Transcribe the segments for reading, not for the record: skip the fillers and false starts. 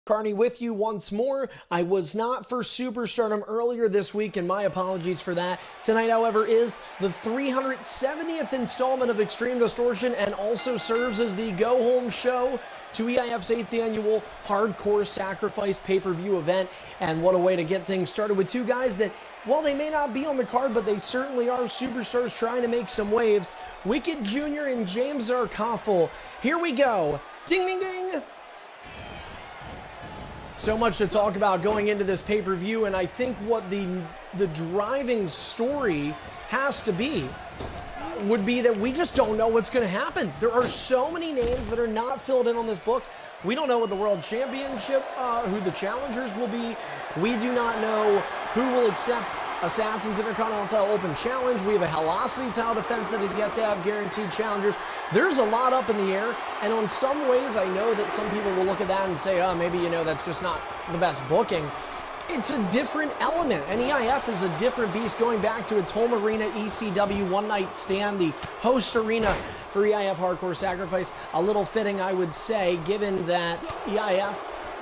Carney with you once more. I was not for Superstardom earlier this week, and my apologies for that. Tonight, however, is the 370th installment of Extreme Distortion and also serves as the go-home show to EIF's 8th annual Hardcore Sacrifice pay-per-view event. And what a way to get things started with two guys that, while they may not be on the card, but they certainly are superstars trying to make some waves. Wicked Jr. and James Zarkoffel. Here we go. Ding, ding, ding. So much to talk about going into this pay-per-view, and I think what the driving story has to be would be that we just don't know what's going to happen. There are so many names that are not filled in on this book. We don't know what the World Championship, who the challengers will be. We do not know who will accept Assassin's Intercontinental Open Challenge. We have a Hellocity title defense that is yet to have guaranteed challengers. There's a lot up in the air, and in some ways, I know that some people will look at that and say, oh, maybe, that's just not the best booking. It's a different element, and EIF is a different beast going back to its home arena, ECW One Night Stand, the host arena for EIF Hardcore Sacrifice. A little fitting, I would say, given that EIF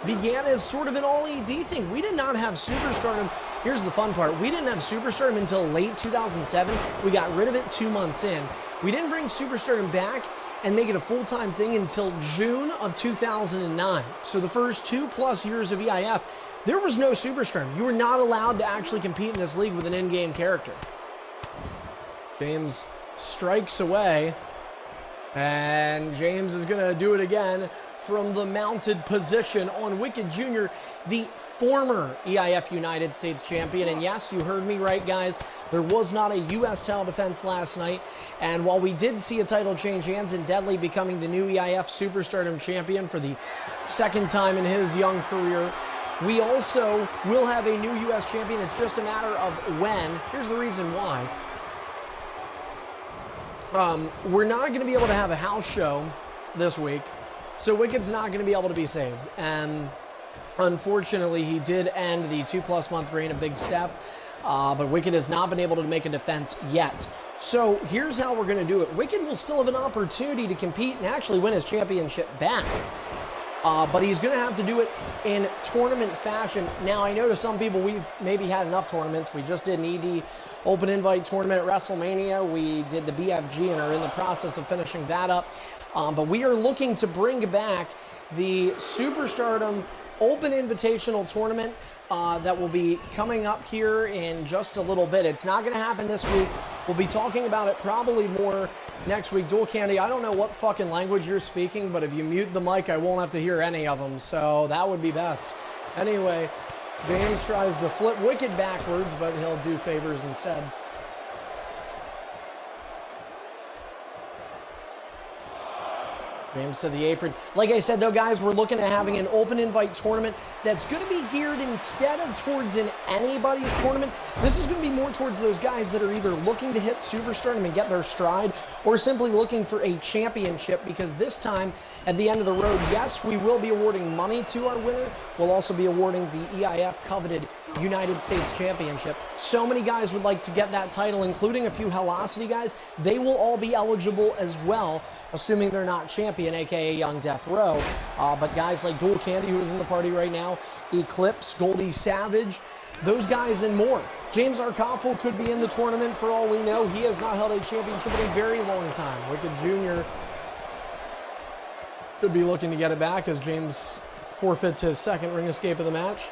began as sort of an all-ED thing. We did not have Superstardom. Here's the fun part. We didn't have Superstardom until late 2007. We got rid of it 2 months in. We didn't bring Superstardom back and make it a full-time thing until June of 2009. So the first 2+ years of EIF, there was no Superstardom. You were not allowed to actually compete in this league with an in-game character. James strikes away, and James is going to do it again from the mounted position on Wicked Jr., the former EIF United States champion. And yes, you heard me right, guys. There was not a U.S. title defense last night. And while we did see a title change hands and Deadly becoming the new EIF Superstardom champion for the second time in his young career, we also will have a new U.S. champion. It's just a matter of when. Here's the reason why. We're not going to be able to have a house show this week, so Wicked's not going to be able to be saved. And unfortunately, he did end the 2+ month reign of Big Steph, but Wicked has not been able to make a defense yet. So here's how we're going to do it. Wicked will still have an opportunity to compete and actually win his championship back. But he's going to have to do it in tournament fashion. Now, I know to some people we've maybe had enough tournaments. We just did an ED Open Invite tournament at WrestleMania. We did the BFG and are in the process of finishing that up. But we are looking to bring back the Superstardom Open Invitational Tournament that will be coming up here in just a little bit. It's not going to happen this week. We'll be talking about it probably more next week. Dual Candy, I don't know what fucking language you're speaking, but if you mute the mic, I won't have to hear any of them, so that would be best. Anyway, James tries to flip Wicked backwards, but he'll do favors instead. James to the apron. Like I said, though, guys, we're looking at having an open invite tournament that's going to be geared instead of towards an anybody's tournament. This is going to be more towards those guys that are either looking to hit Superstardom and get their stride or simply looking for a championship, because this time at the end of the road, yes, we will be awarding money to our winner. We'll also be awarding the EIF coveted United States Championship. So many guys would like to get that title, including a few Hellocity guys. They will all be eligible as well, assuming they're not champion, aka Young Death Row. But guys like Dual Candy, who is in the party right now, Eclipse, Goldie Savage, those guys and more. James Zarkoffel could be in the tournament for all we know. He has not held a championship in a very long time. Wicked Jr. could be looking to get it back as James forfeits his second ring escape of the match.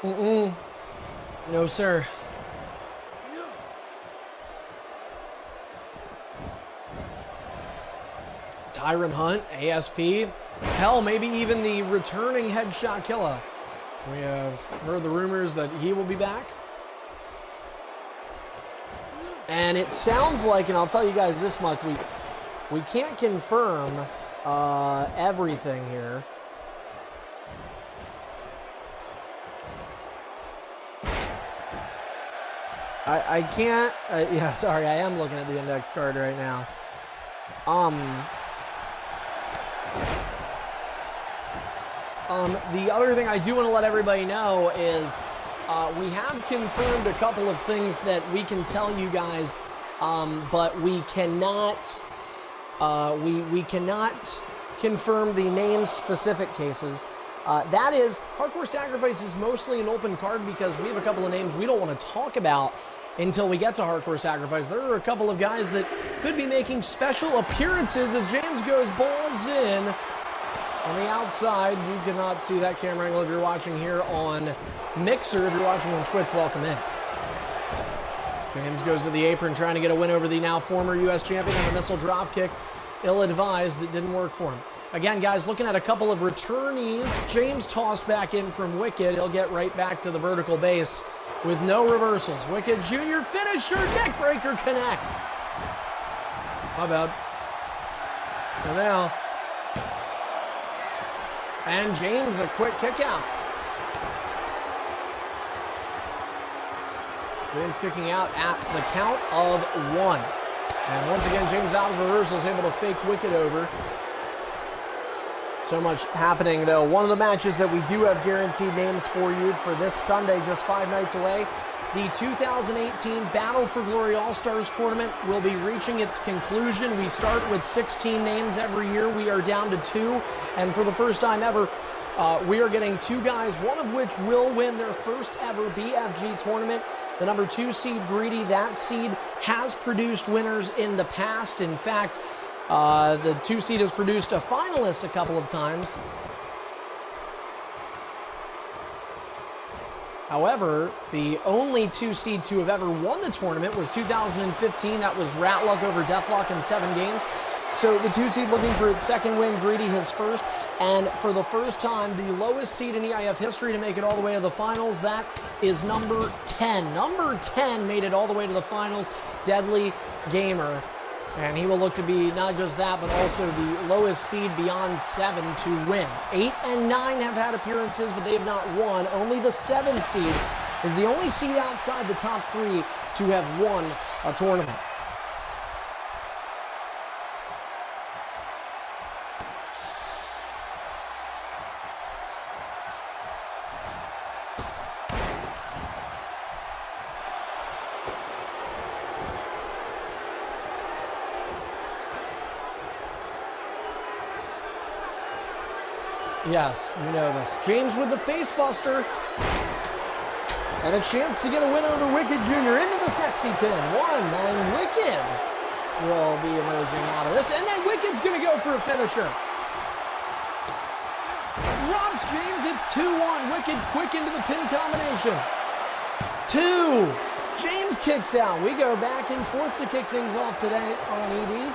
No, sir. Tyron Hunt, ASP, hell, maybe even the returning Headshot Killer. We have heard the rumors that he will be back. And it sounds like, and I'll tell you guys this much, we can't confirm everything here. I can't, yeah, sorry, I am looking at the index card right now. The other thing I do want to let everybody know is we have confirmed a couple of things that we can tell you guys, but we cannot confirm the name-specific cases. That is, Hardcore Sacrifice is mostly an open card because we have a couple of names we don't want to talk about until we get to Hardcore Sacrifice. There are a couple of guys that could be making special appearances as James goes balls in on the outside. You cannot see that camera angle if you're watching here on Mixer. If you're watching on Twitch, welcome in. James goes to the apron trying to get a win over the now former U.S. champion on a missile dropkick. Ill-advised, it didn't work for him. Again, guys, looking at a couple of returnees. James tossed back in from Wicked. He'll get right back to the vertical base with no reversals. Wicked Jr. finisher, neckbreaker connects. My bad. And now, and James a quick kick out. James kicking out at the count of 1. And once again, James out of reversals, able to fake Wicked over. So much happening, though. One of the matches that we do have guaranteed names for you for this Sunday, just 5 nights away, the 2018 Battle for Glory All-Stars Tournament will be reaching its conclusion. We start with 16 names every year. We are down to 2, and for the first time ever, we are getting 2 guys, one of which will win their first ever BFG tournament. The number 2 seed, Greedy, that seed has produced winners in the past. In fact, the 2 seed has produced a finalist a couple of times. However, the only 2 seed to have ever won the tournament was 2015. That was Ratluck over Deathlock in 7 games. So the 2 seed looking for its second win, Greedy his first. And for the first time, the lowest seed in EIF history to make it all the way to the finals, that is number 10. Number 10 made it all the way to the finals, Deadly Gamer. And he will look to be not just that, but also the lowest seed beyond 7 to win. 8 and 9 have had appearances, but they have not won. Only the 7 seed is the only seed outside the top 3 to have won a tournament. Yes, you know this. James with the face buster. And a chance to get a win over Wicked Jr. into the sexy pin. 1, and Wicked will be emerging out of this. And then Wicked's going to go for a finisher. Drops James, it's 2-1. Wicked quick into the pin combination. 2. James kicks out. We go back and forth to kick things off today on ED.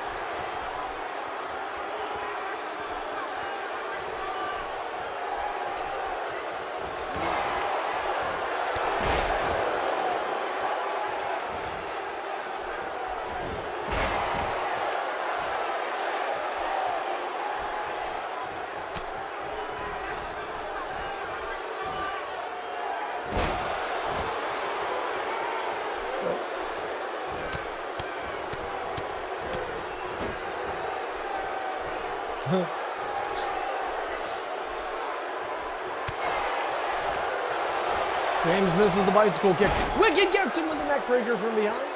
James misses the bicycle kick. Wicked gets him with the neck breaker from behind.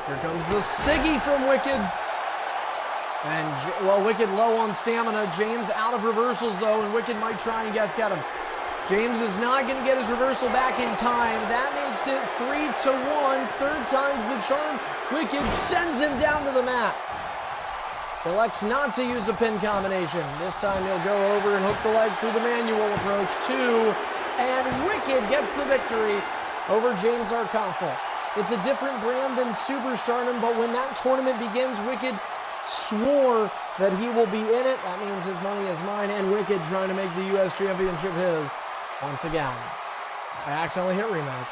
Here comes the Siggy from Wicked. And, well, Wicked low on stamina. James out of reversals, though, and Wicked might try and get him. James is not going to get his reversal back in time. That makes it 3-1. 3rd time's the charm. Wicked sends him down to the mat. Elects not to use a pin combination. This time he'll go over and hook the leg through the manual approach. 2, and Wicked gets the victory over James Arkoffel. It's a different brand than Superstardom, but when that tournament begins, Wicked swore that he will be in it. That means his money is mine, and Wicked trying to make the U.S. Championship his once again. I accidentally hit rematch.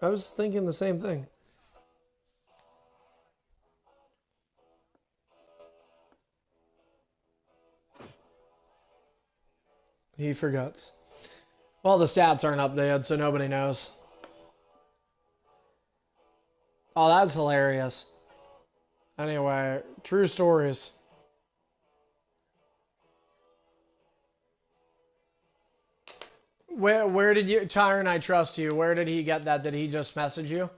I was thinking the same thing. He forgets. Well, the stats aren't updated, so nobody knows. Oh, that's hilarious. Anyway, true stories. Where did you, Tyron, I trust you. Where did he get that? Did he just message you?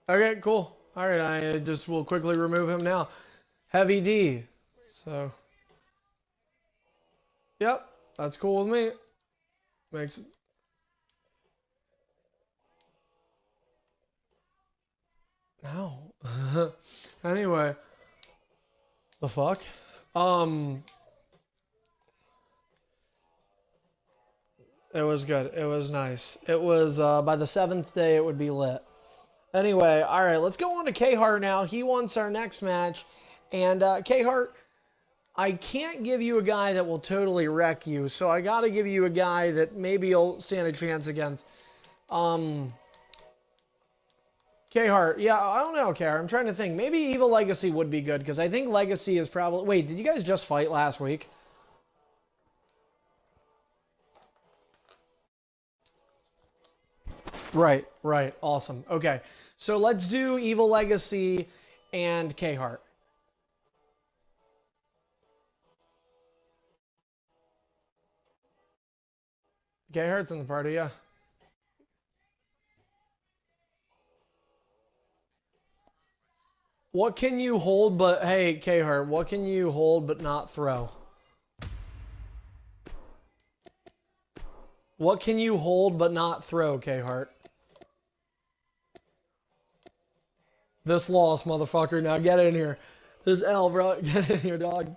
Okay, cool. All right, I just will quickly remove him now. Heavy D. So, yep, that's cool with me. Makes it. No. Anyway, the fuck? It was good. It was nice. It was, by the 7th day, it would be lit. Anyway, all right, let's go on to K-Hart now. He wants our next match. And, K-Hart, I can't give you a guy that will totally wreck you, so I gotta give you a guy that maybe you'll stand a chance against. K-Hart, yeah, I don't know, K-Hart. I'm trying to think. Maybe Evil Legacy would be good, because I think Legacy is probably... Wait, did you guys just fight last week? Right, right. Awesome. Okay, so let's do Evil Legacy and K-Hart. K-Hart's in the party, yeah. What can you hold but... Hey, K-Hart, what can you hold but not throw? What can you hold but not throw, K-Hart? This loss, motherfucker. Now get in here. This L, bro. Get in here, dog.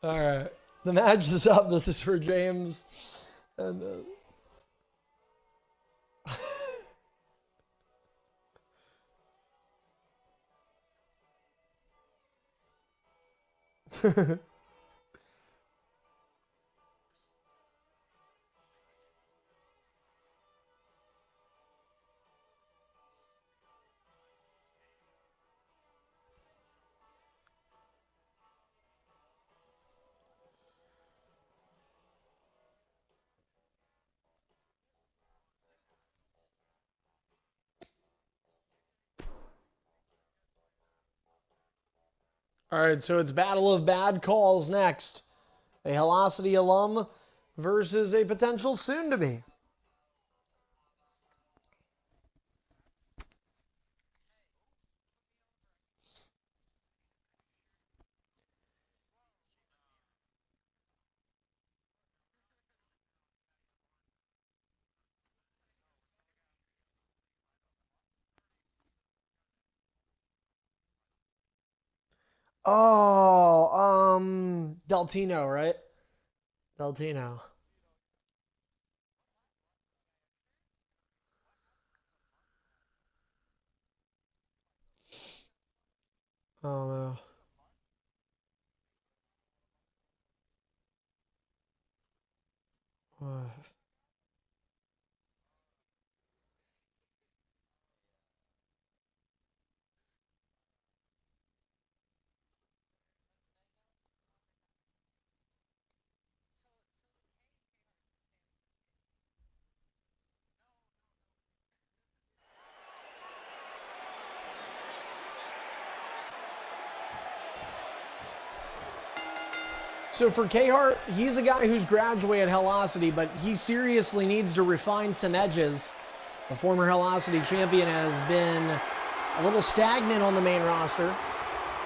Alright. The match is up. This is for James. And, Alright, so it's Battle of Bad Calls next. A Helocity alum versus a potential soon-to-be. Oh, Deltino, right? Deltino. Oh, no. So for K-Hart, he's a guy who's graduated Helocity, but he seriously needs to refine some edges. The former Helocity champion has been a little stagnant on the main roster.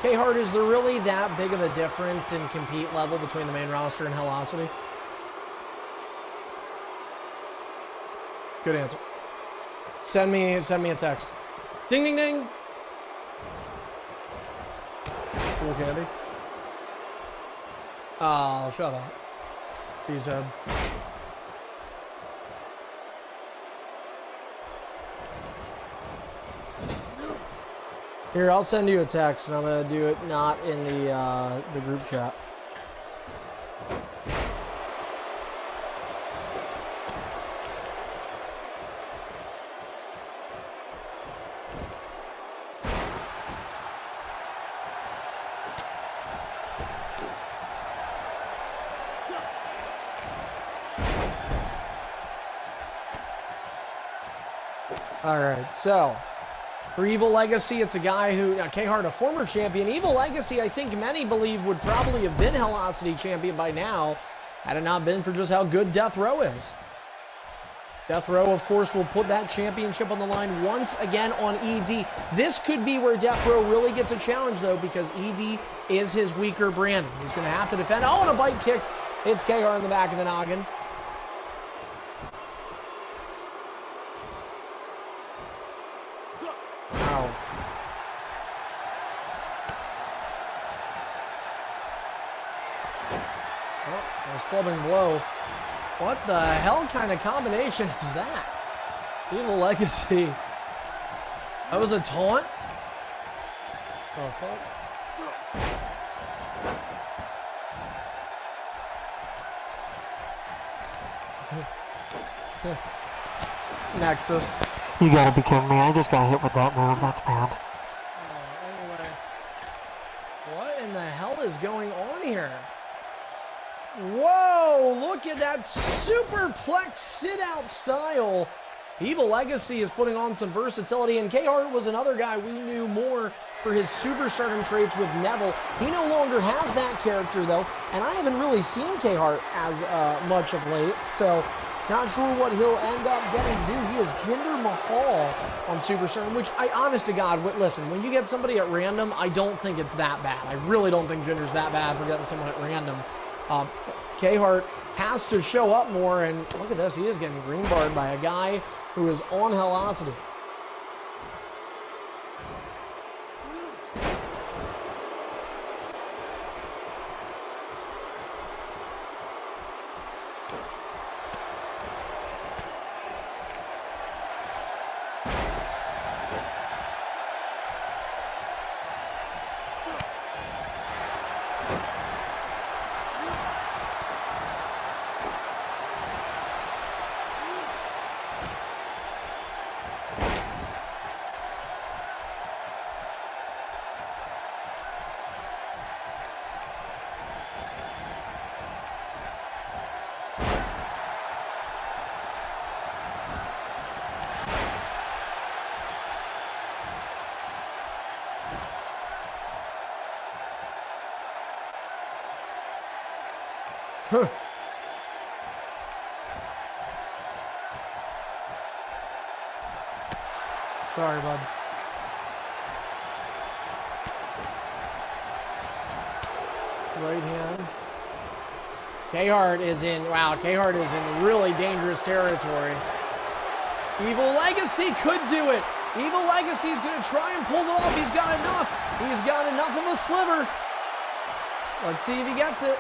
K-Hart, is there really that big of a difference in compete level between the main roster and Helocity? Good answer. Send me a text. Ding, ding, ding. Cool candy. Oh, shut up. He's Here, I'll send you a text, and I'm gonna do it not in the group chat. All right, so for Evil Legacy, it's a guy who, K-Hart, a former champion. Evil Legacy, I think many believe, would probably have been Hellocity champion by now, had it not been for just how good Death Row is. Death Row, of course, will put that championship on the line once again on ED. This could be where Death Row really gets a challenge, though, because ED is his weaker brand. He's going to have to defend. Oh, and a bite kick hits K-Hart in the back of the noggin. Wow. Oh, there's clubbing blow. What the hell kind of combination is that? Evil Legacy. That was a taunt? Oh, fuck. Nexus. You gotta be kidding me. I just got hit with that move. That's bad. Anyway. What in the hell is going on here? Whoa! Look at that superplex sit-out style. Evil Legacy is putting on some versatility, and K-Hart was another guy we knew more for his superstardom traits with Neville. He no longer has that character, though, and I haven't really seen K-Hart as much of late, so not sure what he'll end up getting to do. He is Jinder Mahal on superstardom, which I, honest to God, listen, when you get somebody at random, I don't think it's that bad. I really don't think Jinder's that bad for getting someone at random. K-Hart has to show up more, and look at this, he is getting green barred by a guy who is on Hellocity. Huh. Sorry, bud. Right hand. K-Hart is in, wow, K-Hart is in really dangerous territory. Evil Legacy could do it. Evil Legacy is going to try and pull it off. He's got enough. He's got enough of a sliver. Let's see if he gets it.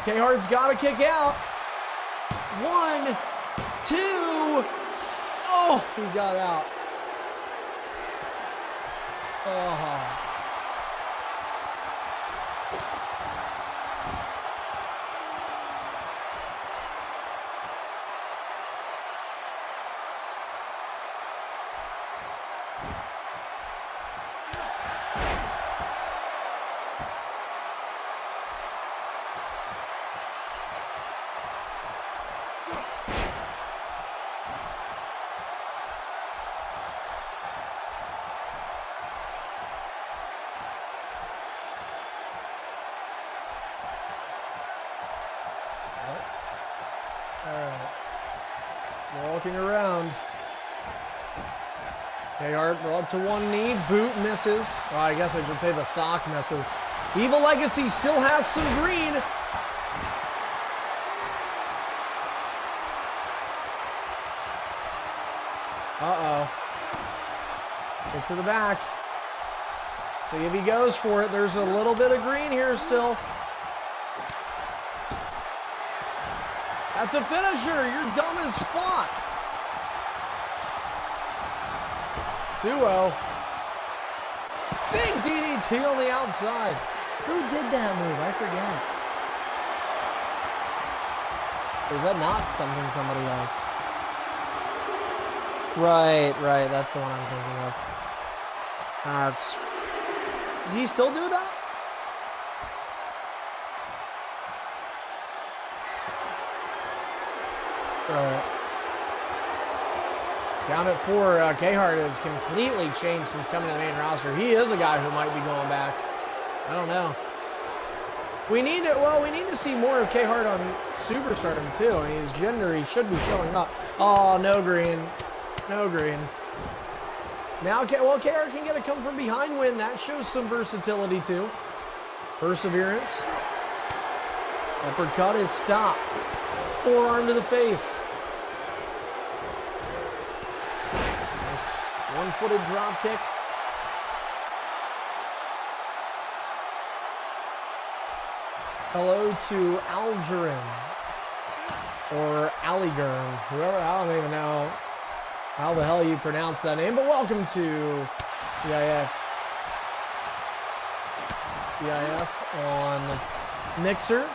K-Hart's got to kick out. 1, 2. Oh, he got out. Oh. Walking around. K-Hart brought to one knee. Boot misses. Well, I guess I should say the sock misses. Evil Legacy still has some green. Uh-oh. Get to the back. See if he goes for it. There's a little bit of green here still. That's a finisher. You're dumb as fuck. 2-0. Big DDT on the outside. Who did that move? I forget. Or is that not something somebody else? Right. That's the one I'm thinking of. Does he still do that? Alright. Down at 4, K-Hart has completely changed since coming to the main roster. He is a guy who might be going back. I don't know. We need to see more of K-Hart on Superstardom too. I mean, his gender, he should be showing up. Oh, no green. No green. Now, K-Hart can get a come from behind win. That shows some versatility too. Perseverance. Uppercut is stopped. Forearm to the face. Nice one-footed drop kick. Hello to Algerin, or Aligarn, whoever, I don't even know how the hell you pronounce that name, but welcome to EIF on Mixer.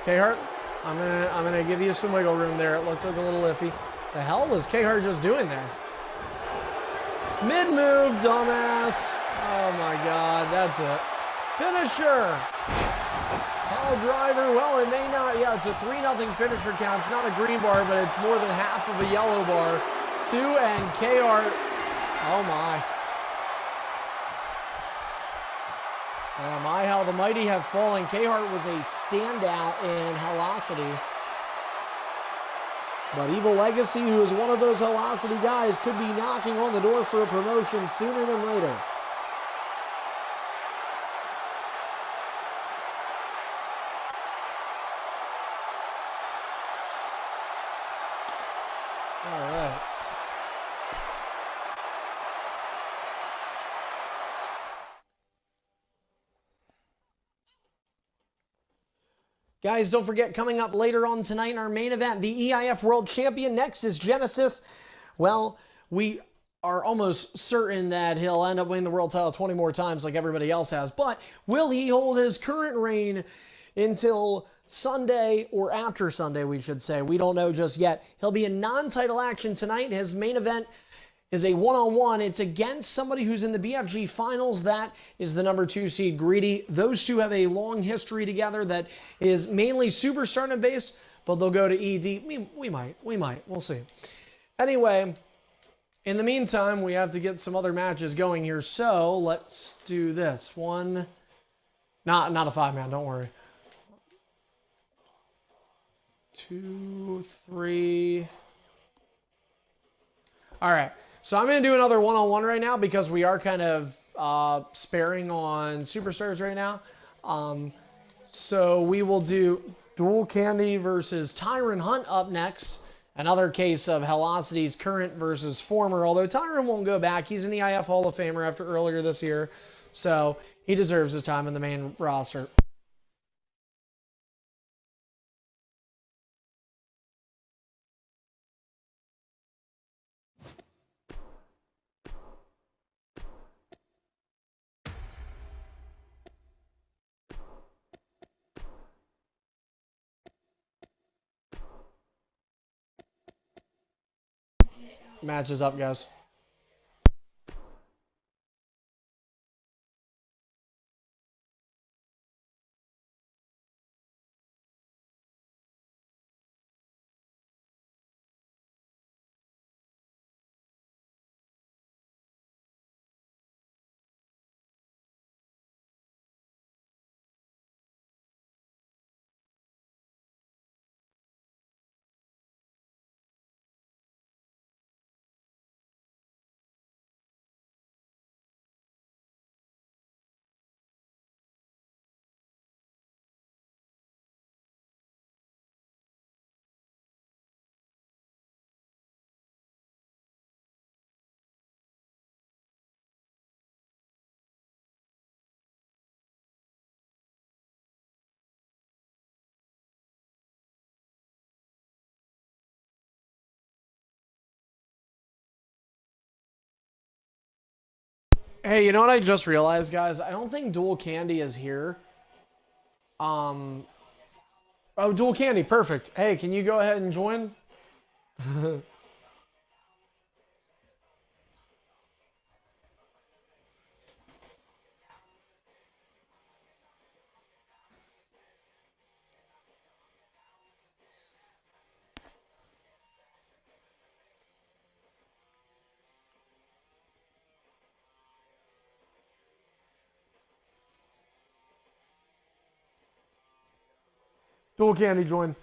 K-Hart, I'm gonna give you some wiggle room there. It looked like a little iffy. The hell was K-Hart just doing there? Mid-move, dumbass. Oh my God, that's it. Finisher. Pile driver. Well, it may not. Yeah, it's a 3-0 finisher count. It's not a green bar, but it's more than half of a yellow bar. 2 and K-Hart. Oh my. Oh my, how the mighty have fallen. K-Hart was a standout in Helocity. But Evil Legacy, who is one of those Helocity guys, could be knocking on the door for a promotion sooner than later. All right. Guys, don't forget, coming up later on tonight in our main event, the EIF World Champion. Next is Genesis. Well, we are almost certain that he'll end up winning the world title 20 more times like everybody else has. But will he hold his current reign until Sunday, or after Sunday, we should say? We don't know just yet. He'll be in non-title action tonight. His main event is a one-on-one. It's against somebody who's in the BFG finals. That is the number 2 seed, Greedy. Those two have a long history together that is mainly Superstardom based, but they'll go to ED. We might. We'll see. Anyway, in the meantime, we have to get some other matches going here. So let's do this. One, not a 5-man, don't worry. 2, 3. All right. So I'm going to do another one-on-one right now because we are kind of sparing on Superstars right now. So we will do Dual Candy versus Tyron Hunt up next. Another case of Helocity's current versus former, although Tyron won't go back. He's an EIF Hall of Famer after earlier this year, so he deserves his time in the main roster. Match is up, guys. Hey, you know what I just realized, guys? I don't think Dual Candy is here. Oh, Dual Candy, perfect. Hey, can you go ahead and join? Dual Candy join.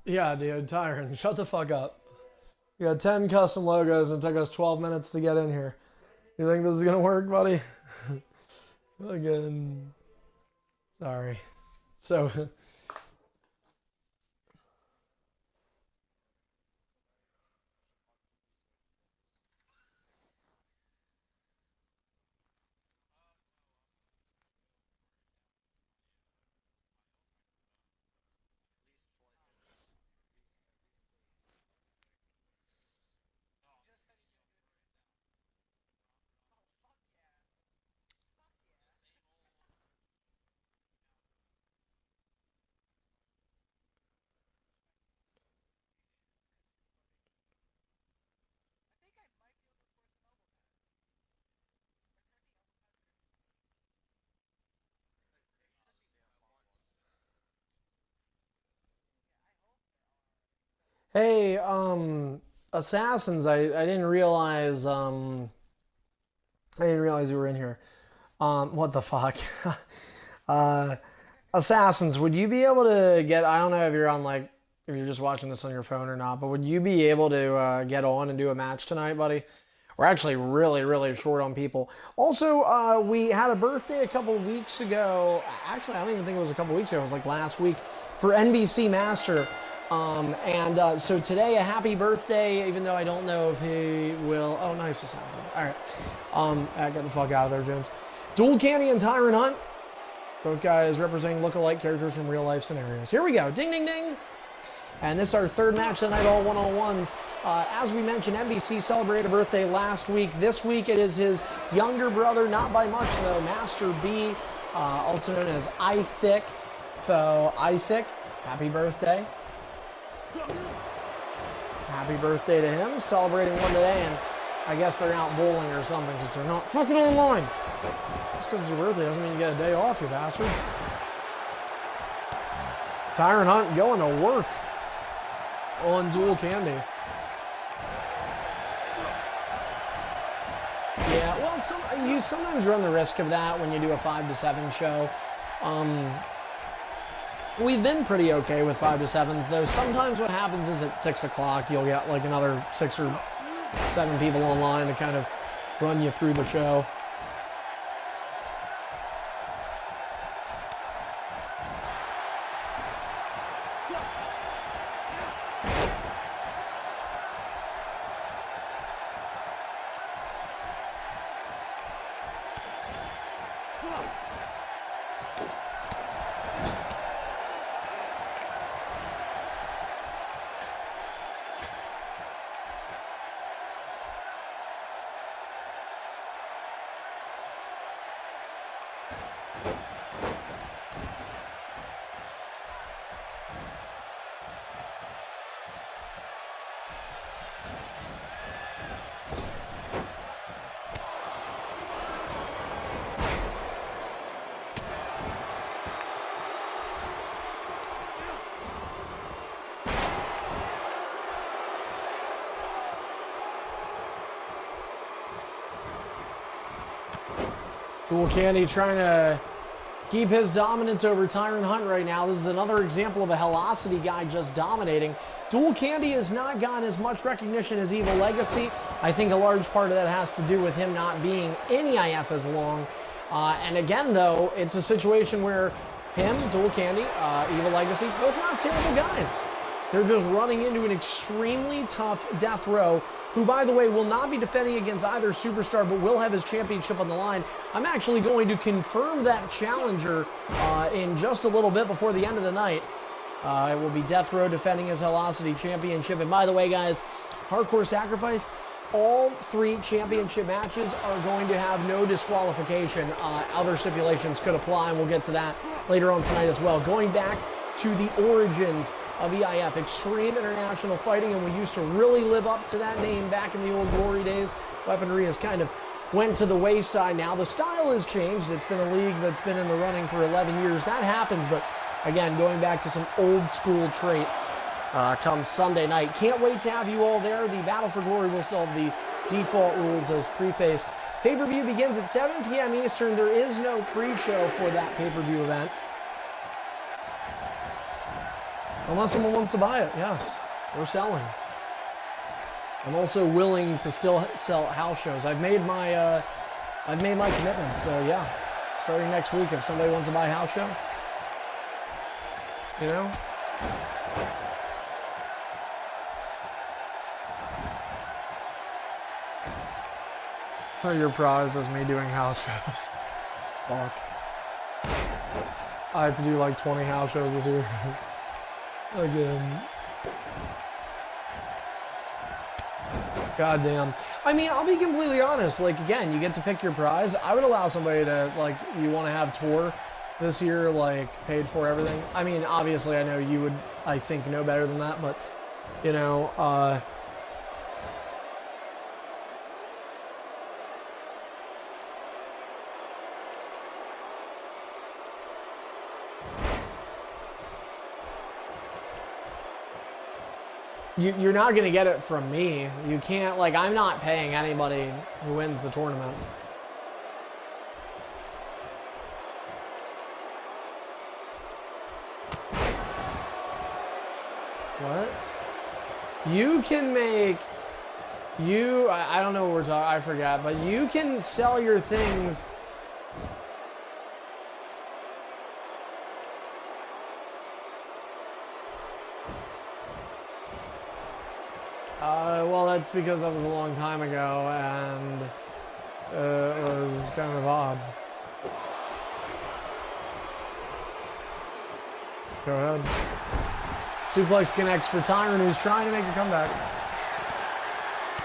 Yeah, dude, Tyron, shut the fuck up. We got 10 custom logos and it took us 12 minutes to get in here. You think this is gonna work, buddy? Again. Sorry. So, hey, Assassins, I didn't realize, I didn't realize you were in here. What the fuck? uh, Assassins, would you be able to get, I don't know if you're on, like, if you're just watching this on your phone or not, but would you be able to get on and do a match tonight, buddy? We're actually really, really short on people. Also, we had a birthday a couple weeks ago. Actually, I don't even think it was a couple weeks ago. It was like last week for NBC Master. So today, a happy birthday, even though I don't know if he will. Oh, nice Assassins. All right. Get the fuck out of there, Jones. Dual Candy and Tyron Hunt. Both guys representing look-alike characters from real-life scenarios. Here we go. Ding, ding, ding. And this is our third match tonight, all one-on-ones. As we mentioned, NBC celebrated a birthday last week. This week it is his younger brother, not by much though, Master B, also known as iThick. So, iThick, happy birthday. Happy birthday to him. Celebrating one today, and I guess they're out bowling or something because they're not fucking online. Just because it's your birthday doesn't mean you get a day off, you bastards. Tyron Hunt going to work on Dual Candy. Yeah, well, you sometimes run the risk of that when you do a 5 to 7 show. We've been pretty okay with 5 to 7s, though. Sometimes what happens is at 6 o'clock, you'll get like another 6 or 7 people online to kind of run you through the show. Dual Candy trying to keep his dominance over Tyron Hunt right now. This is another example of a Helocity guy just dominating. Dual Candy has not gotten as much recognition as Evil Legacy. I think a large part of that has to do with him not being in EIF as long. And again, though, it's a situation where him, Dual Candy, Evil Legacy, both not terrible guys. They're just running into an extremely tough Death Row, who, by the way, will not be defending against either superstar, but will have his championship on the line. I'm actually going to confirm that challenger in just a little bit before the end of the night. It will be Death Row defending his Helocity championship. And by the way, guys, Hardcore Sacrifice, all 3 championship matches are going to have no disqualification. Other stipulations could apply, and we'll get to that later on tonight as well. Going back to the origins of EIF, Extreme International Fighting, and we used to really live up to that name back in the old glory days. Weaponry has kind of went to the wayside now. The style has changed. It's been a league that's been in the running for 11 years. That happens, but again, going back to some old school traits come Sunday night. Can't wait to have you all there. The Battle for Glory will still have the default rules as prefaced. Pay-per-view begins at 7 p.m. Eastern. There is no pre-show for that pay-per-view event. Unless someone wants to buy it, yes. We're selling. I'm also willing to still sell house shows. I've made my commitment, so yeah. Starting next week, if somebody wants to buy a house show, you know? Your prize is me doing house shows. Fuck. I have to do like 20 house shows this year. Again. God damn. I mean, I'll be completely honest. Like, again, you get to pick your prize. I would allow somebody to, like, you want to have tour this year, like, paid for everything. I mean, obviously, I know you would, I think, know better than that, but, you know, you're not going to get it from me. You can't, like, I'm not paying anybody who wins the tournament. What? You can make, I don't know what we're talking, I forgot, but you can sell your things. Well, that's because that was a long time ago, and it was kind of odd. Go ahead. Suplex connects for Tyron, who's trying to make a comeback.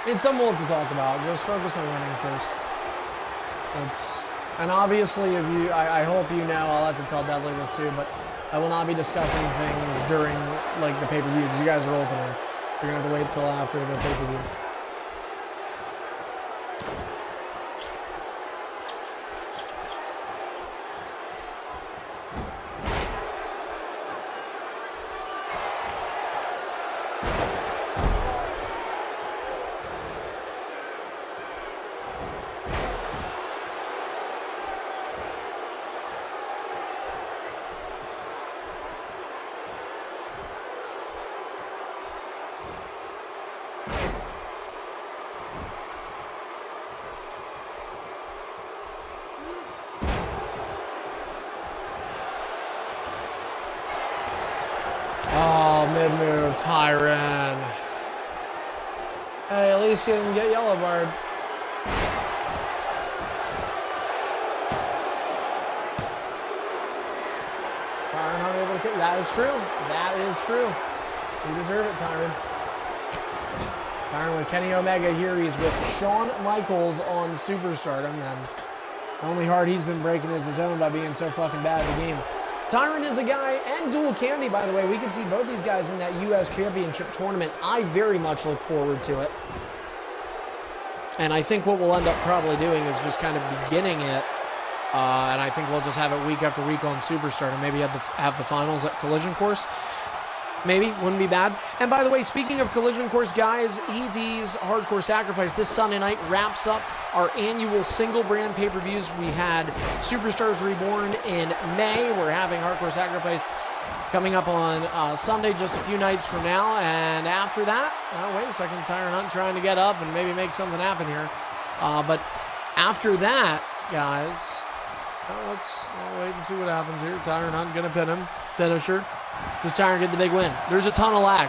It's something we'll have to talk about. Just focus on winning first. And obviously, if you, I hope you know, I'll have to tell Deadly this too, but I will not be discussing things during, like, the pay-per-view, because you guys are opening. So you're going to have to wait till after the pay-per-view. Mid-move, Tyron. Hey, at least you didn't get Yellow Bird. Tyron unable to kick. That is true. That is true. You deserve it, Tyron. Tyron with Kenny Omega here. He's with Shawn Michaels on Superstardom, and the only heart he's been breaking is his own by being so fucking bad at the game. Tyron is a guy, and Dual Candy, by the way. We can see both these guys in that U.S. Championship tournament. I very much look forward to it. And I think what we'll end up probably doing is just kind of beginning it. And I think we'll just have it week after week on Superstar, and maybe have the finals at Collision Course. Maybe, wouldn't be bad. And by the way, speaking of Collision Course, guys, ED's Hardcore Sacrifice this Sunday night wraps up our annual single brand pay-per-views. We had Superstars Reborn in May. We're having Hardcore Sacrifice coming up on Sunday, just a few nights from now. And after that, wait a second, Tyron Hunt trying to get up and maybe make something happen here. But after that, guys, let's wait and see what happens here. Tyron Hunt gonna pin him, finisher. Does Tyron get the big win? There's a ton of lag.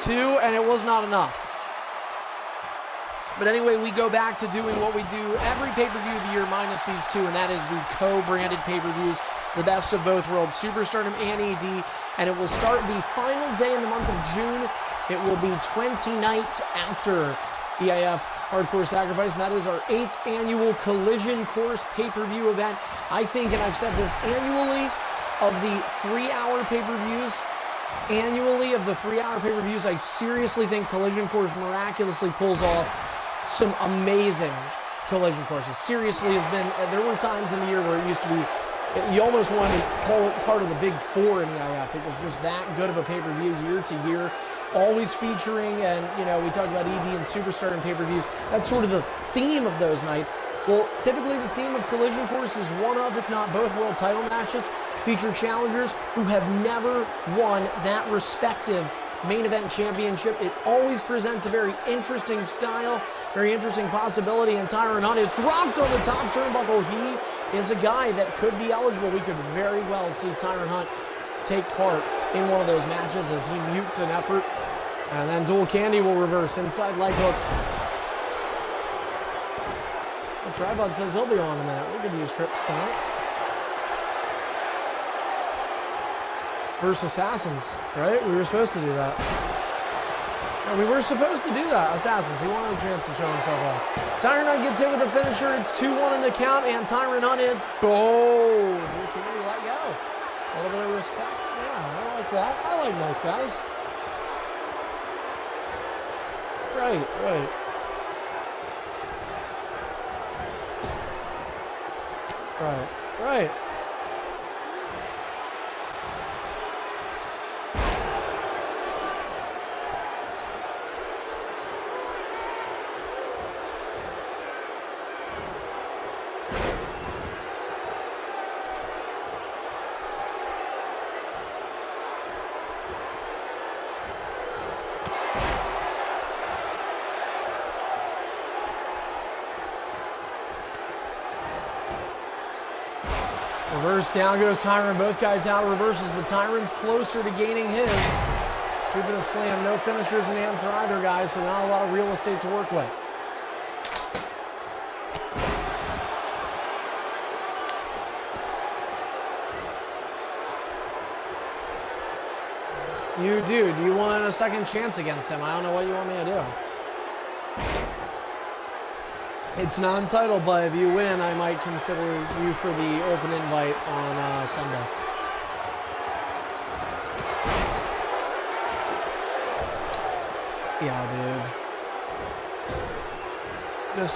Two, and it was not enough. But anyway, we go back to doing what we do every pay-per-view of the year minus these two, and that is the co-branded pay-per-views, the best of both worlds, Superstardom and ED, and it will start the final day in the month of June. It will be 20 nights after EIF Hardcore Sacrifice, and that is our 8th annual Collision Course pay-per-view event. I think, and I've said this annually, of the 3-hour pay-per-views, I seriously think Collision Course miraculously pulls off some amazing Collision Courses. Seriously, there were times in the year where it used to be, you almost wanted to call it part of the Big Four in the EIF. It was just that good of a pay-per-view year to year, always featuring, and we talked about ED and Superstar and pay-per-views. That's sort of the theme of those nights. Well, typically the theme of Collision Course is one of, if not both, world title matches, feature challengers who have never won that respective main event championship. It always presents a very interesting style, very interesting possibility, and Tyron Hunt is dropped on the top turnbuckle. He is a guy that could be eligible. We could very well see Tyron Hunt take part in one of those matches as he mutes an effort, and then Dual Candy will reverse inside leg hook. The Tripod says he'll be on in a minute. We could use trips tonight. Versus Assassins, right? We were supposed to do that. Yeah, we were supposed to do that. Assassins. He wanted a chance to show himself off. Tyron Hunt gets hit with a finisher. It's 2-1 in the count, and Tyron Hunt is Dual Candy let go. A little bit of respect. Yeah, I like that. I like nice guys. Right. Right. Reverse, down goes Tyron. Both guys out of reverses, but Tyron's closer to gaining his. Scooping a slam. No finishers in hand for either guy, so not a lot of real estate to work with. You do. Do you want a second chance against him? I don't know what you want me to do. It's non-title, but if you win, I might consider you for the open invite on Sunday. Yeah, dude.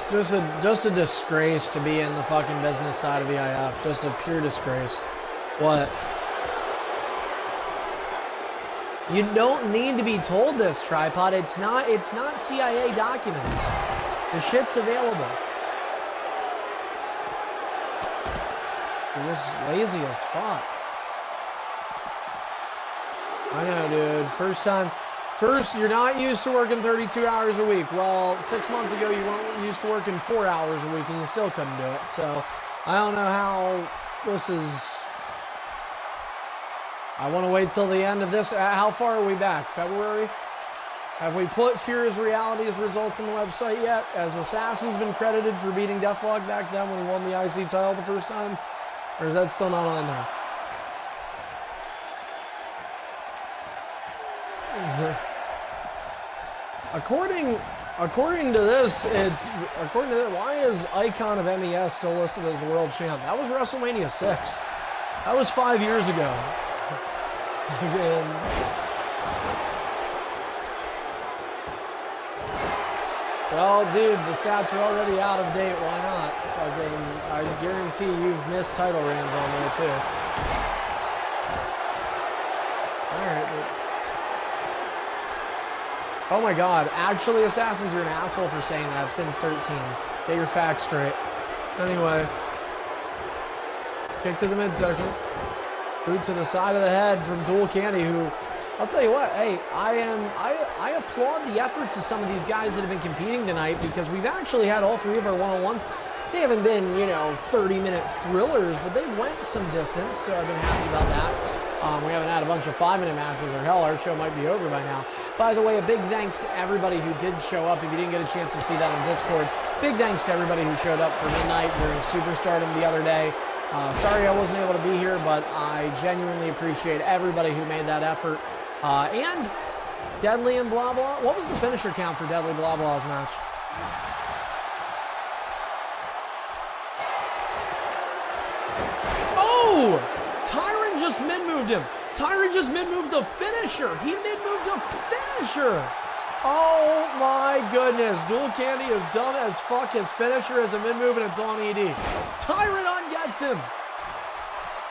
Just a disgrace to be in the fucking business side of the EIF. Just a pure disgrace. What? You don't need to be told this, Tripod. It's not CIA documents. The shit's available. You're just lazy as fuck. I know, dude. First, you're not used to working 32 hours a week. Well, 6 months ago, you weren't used to working 4 hours a week, and you still couldn't do it. So, I don't know how this is. I want to wait till the end of this. How far are we back? February? Have we put Fear's Reality's results on the website yet? Has Assassin's been credited for beating Deathlock back then when he won the IC title the first time? Or is that still not on there? According to this, why is Icon of MES still listed as the world champ? That was WrestleMania 6. That was 5 years ago. Again. Well, dude, the stats are already out of date. Why not? I guarantee you've missed title reigns on there, too. Alright, Oh my god. Actually, Assassins, you're an asshole for saying that. It's been 13. Get your facts straight. Anyway. Kick to the midsection. Boot to the side of the head from Dual Candy, who, I'll tell you what, hey, I applaud the efforts of some of these guys that have been competing tonight, because we've actually had all three of our one-on-ones. They haven't been, 30-minute thrillers, but they went some distance, so I've been happy about that. We haven't had a bunch of 5-minute matches, or hell, our show might be over by now. By the way, a big thanks to everybody who did show up. If you didn't get a chance to see that on Discord, big thanks to everybody who showed up for Midnight during Superstardom the other day. Sorry I wasn't able to be here, but I genuinely appreciate everybody who made that effort. And Deadly and Blah Blah. What was the finisher count for Deadly Blah Blah's match? Oh! Tyron just mid-moved him. Tyron just mid-moved the finisher. He mid-moved a finisher. Oh my goodness. Dual Candy is dumb as fuck. His finisher is a mid-move and it's on ED. Tyron ungets him.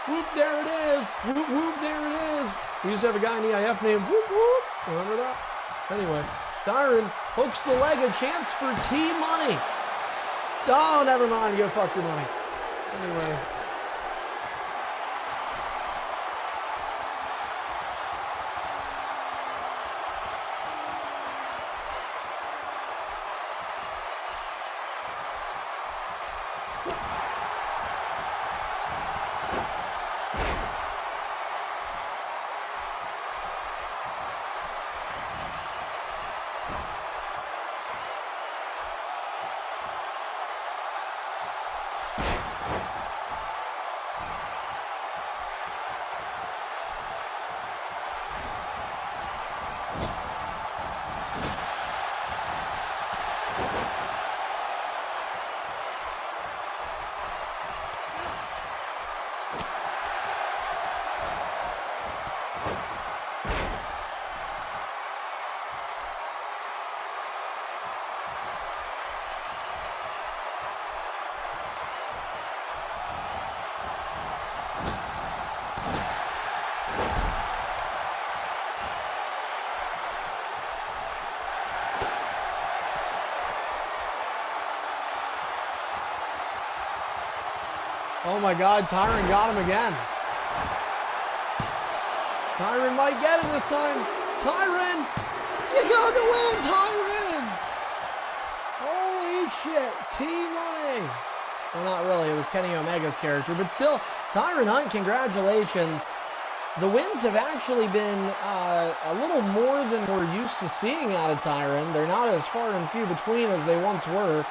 Whoop, there it is. Whoop, whoop, there it is. We used to have a guy in EIF named Whoop, whoop. Remember that? Anyway, Tyron hooks the leg, a chance for T-Money. Oh, never mind. Go fuck your money. Anyway. Oh my god, Tyron got him again. Tyron might get him this time. Tyron! You got the win, Tyron! Holy shit, T-Money! Well, not really, it was Kenny Omega's character, but still, Tyron Hunt, congratulations. The wins have actually been a little more than we're used to seeing out of Tyron. They're not as far and few between as they once were.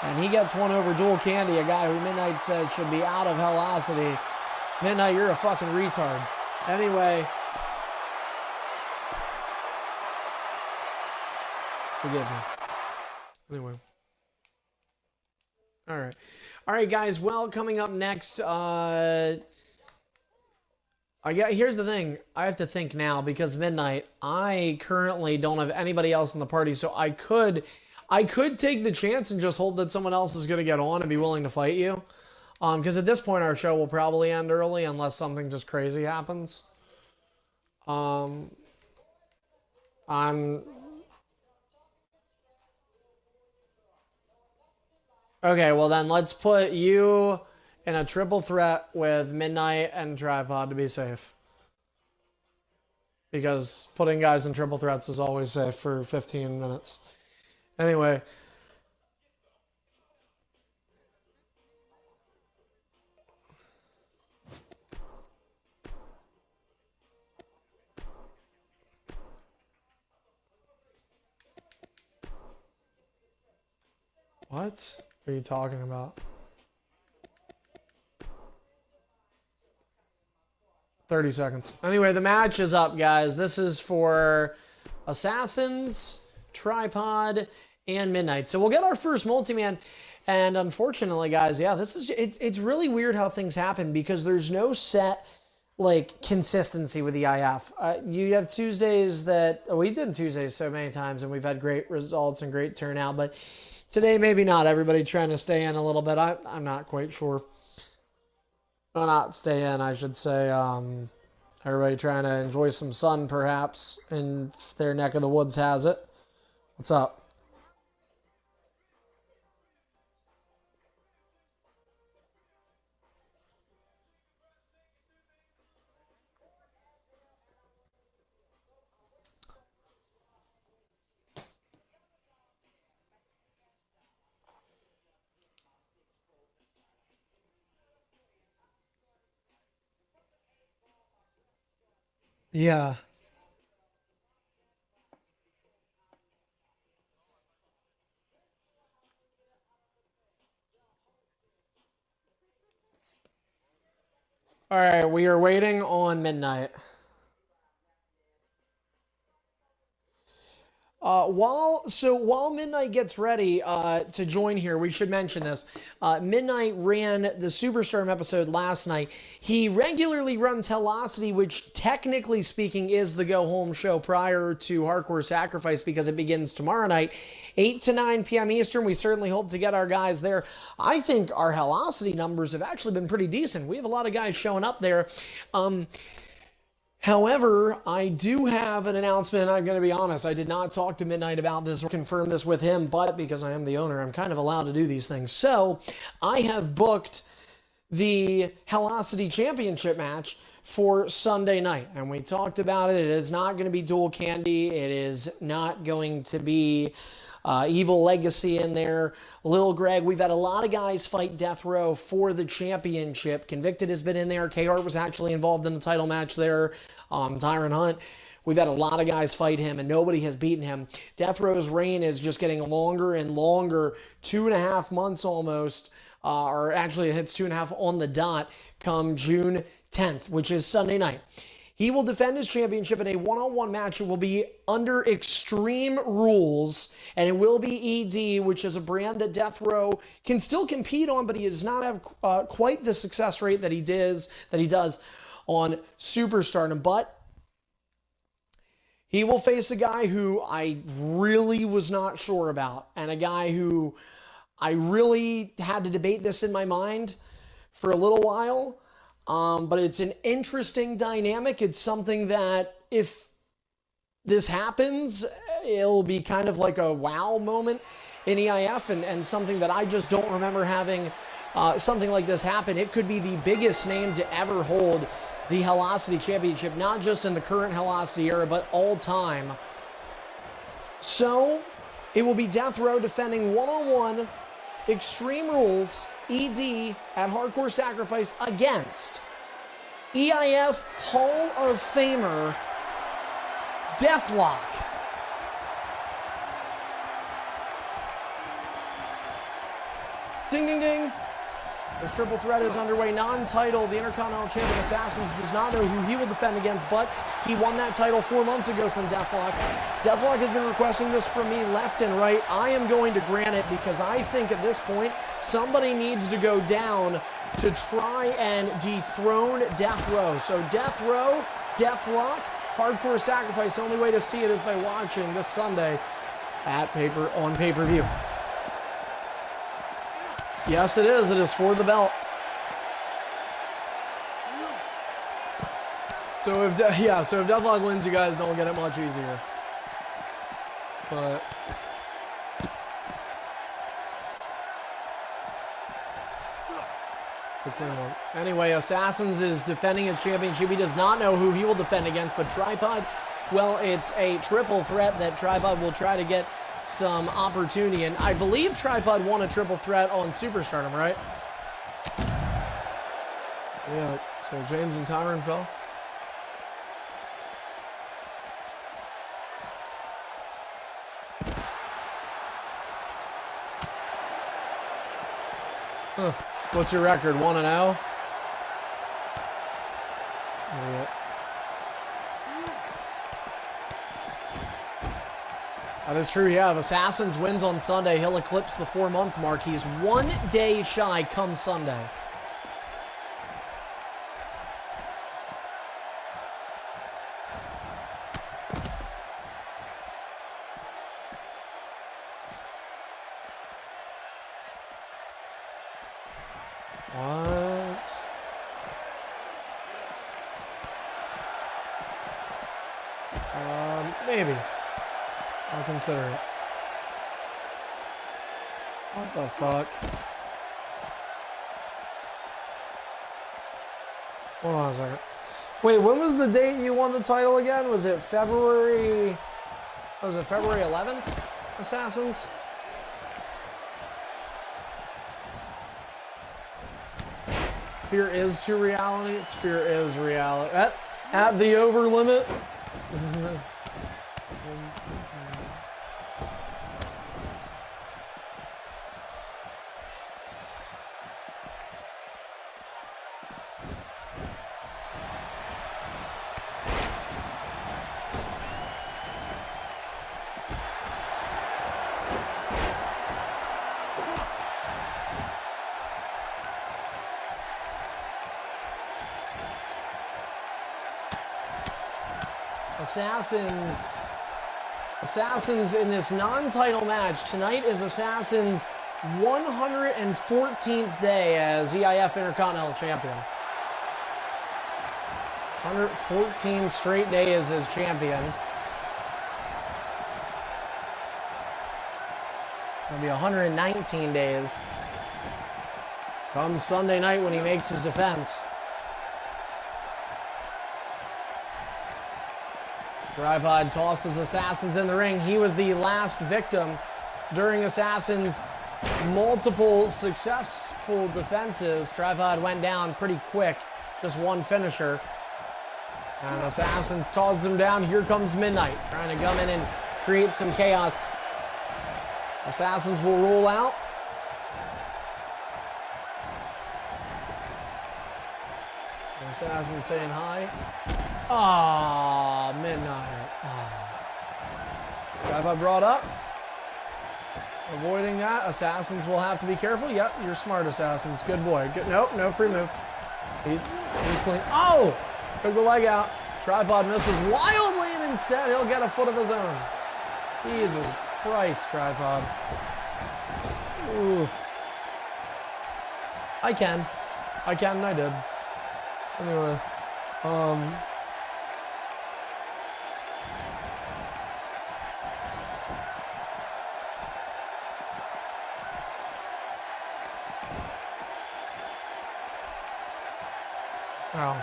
And he gets one over Dual Candy, a guy who Midnight says should be out of Hellocity. Midnight, you're a fucking retard. Anyway. Forgive me. Anyway. Alright. Alright, guys. Well, coming up next, here's the thing. I have to think now because Midnight, I currently don't have anybody else in the party, so I could take the chance and just hope that someone else is going to get on and be willing to fight you. Because at this point, our show will probably end early unless something just crazy happens. Okay, well then let's put you in a triple threat with Midnight and Tripod to be safe. Because putting guys in triple threats is always safe for 15 minutes. Anyway. What are you talking about? 30 seconds. Anyway, the match is up, guys. This is for Assassins, Tripod, and Midnight. So we'll get our first multi-man. And unfortunately, guys, yeah, it's really weird how things happen because there's no set, like, consistency with the IF. You have Tuesdays that, we did Tuesdays so many times and we've had great results and great turnout, but today maybe not. Everybody trying to stay in a little bit. I'm not quite sure. Well, not stay in, I should say. Everybody trying to enjoy some sun, perhaps, and their neck of the woods has it. What's up? Yeah. All right, we are waiting on midnight. While Midnight gets ready to join here, we should mention this. Midnight ran the Superstorm episode last night. He regularly runs Helocity, which technically speaking is the go home show prior to Hardcore Sacrifice because it begins tomorrow night, 8 to 9 p.m. Eastern. We certainly hope to get our guys there. I think our Helocity numbers have actually been pretty decent. We have a lot of guys showing up there. However, I do have an announcement. I'm going to be honest. I did not talk to Midnight about this or confirm this with him, but because I am the owner, I'm kind of allowed to do these things. So I have booked the Helocity Championship match for Sunday night. And we talked about it. It is not going to be Dual Candy. It is not going to be Evil Legacy in there. Lil Greg, we've had a lot of guys fight Death Row for the championship. Convicted has been in there. K-Hart was actually involved in the title match there. Tyron Hunt. We've had a lot of guys fight him, and nobody has beaten him. Death Row's reign is just getting longer and longer. 2.5 months almost, or actually it hits 2.5 on the dot come June 10th, which is Sunday night. He will defend his championship in a one-on-one match. It will be under Extreme Rules, and it will be ED, which is a brand that Death Row can still compete on, but he does not have quite the success rate that he does on Superstardom. But he will face a guy who I really was not sure about, and a guy who I really had to debate this in my mind for a little while. But it's an interesting dynamic. It's something that if this happens, it'll be kind of like a wow moment in EIF, and something that I just don't remember having something like this happen. It could be the biggest name to ever hold the Helocity Championship, not just in the current Helocity era, but all time. So it will be Death Row defending one-on-one Extreme Rules ED at Hardcore Sacrifice against EIF Hall of Famer Deathlock. Ding, ding, ding. This triple threat is underway. Non-title, the Intercontinental Champion Assassins does not know who he will defend against, but he won that title 4 months ago from Deathlock. Deathlock has been requesting this from me left and right. I am going to grant it because I think at this point, somebody needs to go down to try and dethrone Death Row. So Death Row, Deathlock, Hardcore Sacrifice. The only way to see it is by watching this Sunday on pay-per-view. Yes, it is. It is for the belt. So if Deathlock wins, you guys don't get it much easier. But anyway, Assassins is defending his championship. He does not know who he will defend against, but Tripod, well, it's a triple threat that Tripod will try to get some opportunity, and I believe Tripod won a triple threat on Superstardom, right? Yeah, so James and Tyron fell. Huh. What's your record, 1-0? Yeah. That is true, yeah. If Assassins wins on Sunday, he'll eclipse the 4-month mark. He's 1 day shy come Sunday. What? Maybe. I'll consider it. What the fuck? Hold on a second. Wait, when was the date you won the title again? Was it February... Was it February 11th? Assassins? Fear is to reality. It's fear is reality. At the over limit. Assassins in this non-title match. Tonight is Assassins' 114th day as EIF Intercontinental Champion. 114 straight days as champion. It'll be 119 days come Sunday night when he makes his defense. Tripod tosses Assassins in the ring. He was the last victim during Assassins' multiple successful defenses. Tripod went down pretty quick, just one finisher. And Assassins tosses him down. Here comes Midnight, trying to come in and create some chaos. Assassins will roll out. Assassins saying hi. Ah, Midnight. Tripod brought up. Avoiding that. Assassins will have to be careful. Yep, you're smart, Assassins. Good boy. Good. Nope, no free move. He's clean. Oh! Took the leg out. Tripod misses wildly, and instead he'll get a foot of his own. Jesus Christ, Tripod. Ooh. I can, and I did. Anyway, wow.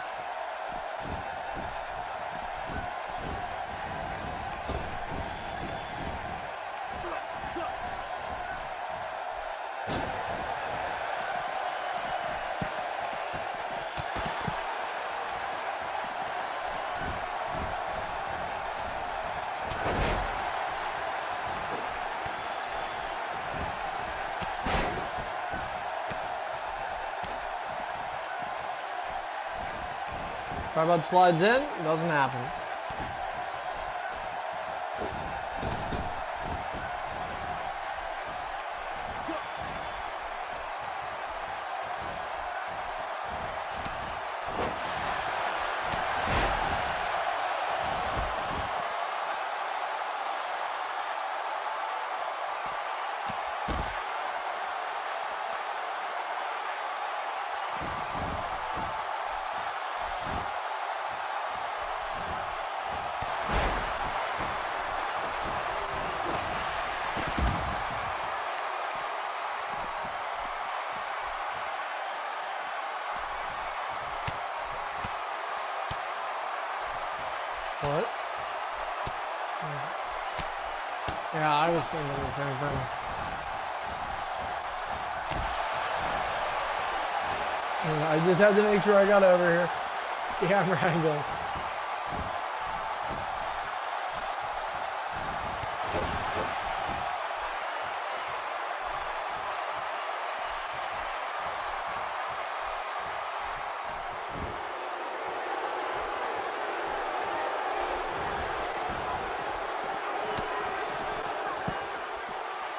Tripod slides in, doesn't happen. What? Yeah, I was thinking the same thing. I just had to make sure I got over here. Camera angles.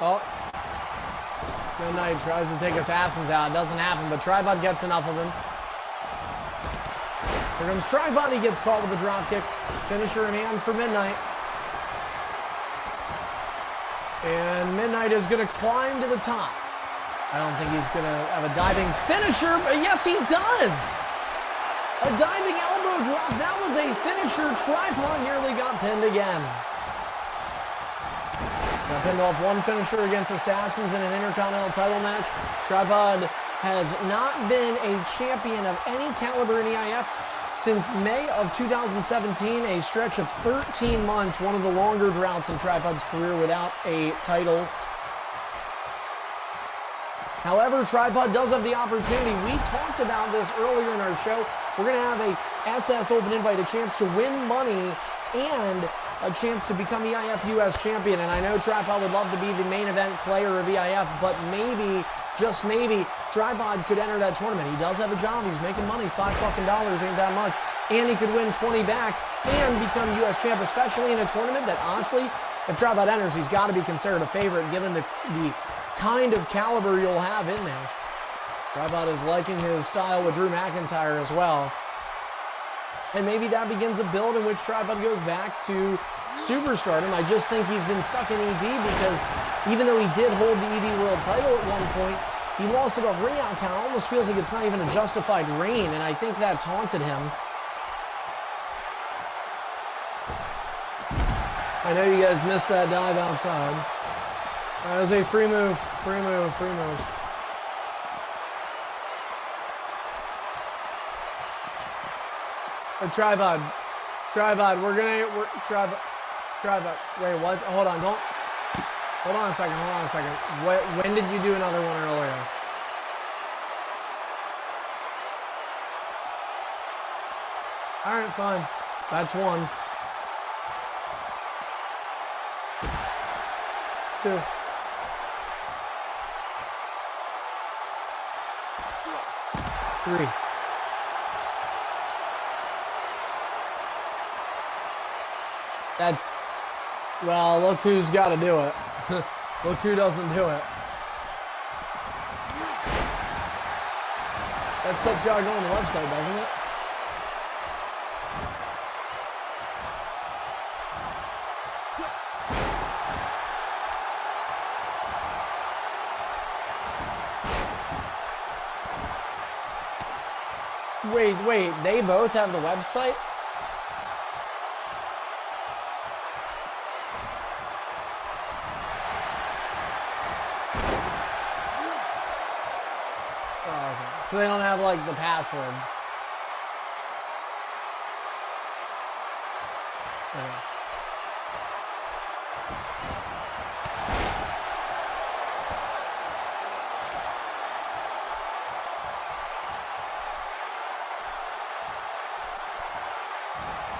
Oh. Midnight tries to take Assassins out. It doesn't happen, but Tripod gets enough of him. Here comes Tripod. He gets caught with a dropkick. Finisher in hand for Midnight. And Midnight is going to climb to the top. I don't think he's going to have a diving finisher, but yes, he does. A diving elbow drop. That was a finisher. Tripod nearly got pinned again. Got pinned off one finisher against Assassins in an Intercontinental title match. Tripod has not been a champion of any caliber in EIF since May of 2017, a stretch of 13 months, one of the longer droughts in Tripod's career without a title. However, Tripod does have the opportunity. We talked about this earlier in our show. We're going to have a SS Open Invite, a chance to win money and a chance to become EIF US champion. And I know Tripod would love to be the main event player of EIF, but maybe, just maybe, Tripod could enter that tournament. He does have a job. He's making money. $5 fucking ain't that much. And he could win 20 back and become US champ, especially in a tournament that, honestly, if Tripod enters, he's got to be considered a favorite given the kind of caliber you'll have in there. Tripod is liking his style with Drew McIntyre as well. And maybe that begins a build in which Tripod goes back to superstardom. I just think he's been stuck in ED because even though he did hold the ED World title at one point, he lost it off ring out count. It almost feels like it's not even a justified reign, and I think that's haunted him. I know you guys missed that dive outside. That was a free move, free move, free move. Tripod, Tripod, wait, what? Hold on a second. When did you do another one earlier? All right, fine. That's one. 2. Three. That's, well, look who's got to do it. Look who doesn't do it. That stuff's got to go on the website, doesn't it? Wait, they both have the website? Oh, okay. So they don't have, like, the password. Okay.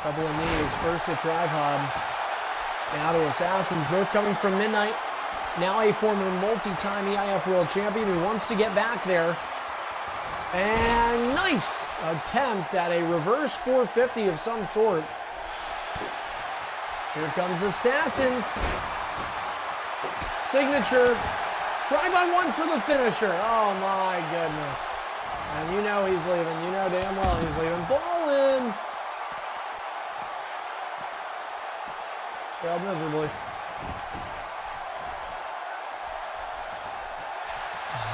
Couple of knees, first to Tripod, now to Assassins, both coming from Midnight. Now a former multi-time EIF World Champion who wants to get back there. And nice attempt at a reverse 450 of some sorts. Here comes Assassins. Signature. Tripod one for the finisher. Oh my goodness. And you know he's leaving. You know damn well he's leaving. Ball in. Failed miserably.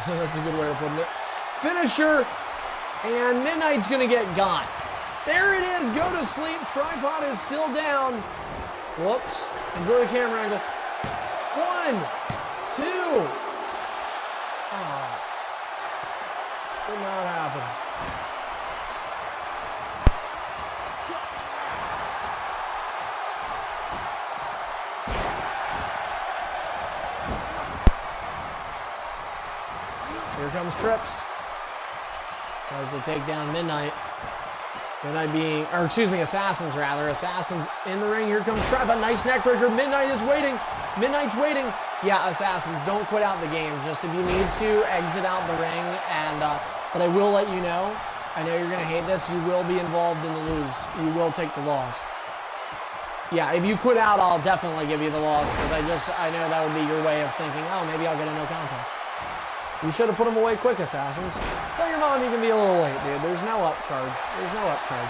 That's a good way of putting it. Finisher, and Midnight's gonna get got. There it is, go to sleep. Tripod is still down. Whoops, enjoy the camera angle. 1, 2. Oh. Did not happen. Here comes Trips. Tries to take down Midnight. Midnight being, or excuse me, Assassins rather. Assassins in the ring. Here comes Tripod. Nice neckbreaker. Midnight is waiting. Midnight's waiting. Yeah, Assassins, don't quit out the game. Just if you need to, exit out the ring. And but I will let you know. I know you're gonna hate this. You will be involved in the lose. You will take the loss. Yeah, if you quit out, I'll definitely give you the loss because I know that would be your way of thinking. Oh, maybe I'll get a no contest. You should have put him away quick, Assassins. Tell your mom you can be a little late, dude. There's no upcharge. There's no upcharge.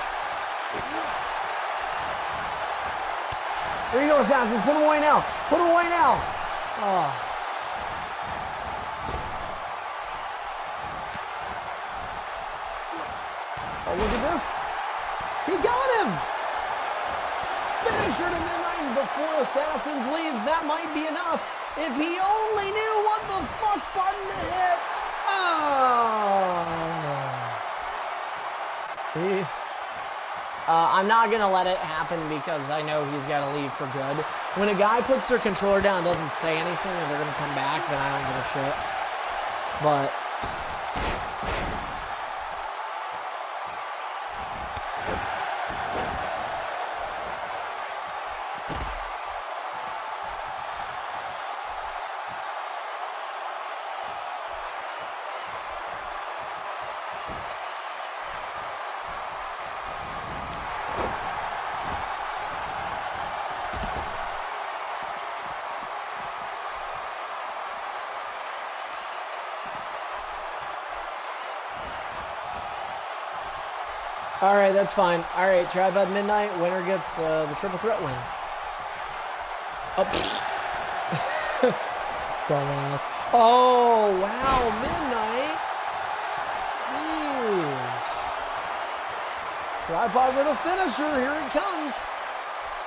There you go, Assassins. Put him away now. Put him away now. Oh. Oh, look at this. He got him. finisher to Midnight before Assassins leaves. That might be enough. If he only knew what the fuck button to hit. Oh. I'm not going to let it happen because I know he's got to leave for good. When a guy puts their controller down and doesn't say anything and they're going to come back, then I don't give a shit. But... all right, that's fine. All right, Tripod Midnight. Winner gets the triple threat win. Up. Dumbass. Oh, wow, Midnight. Jeez. Tripod with a finisher. Here it comes.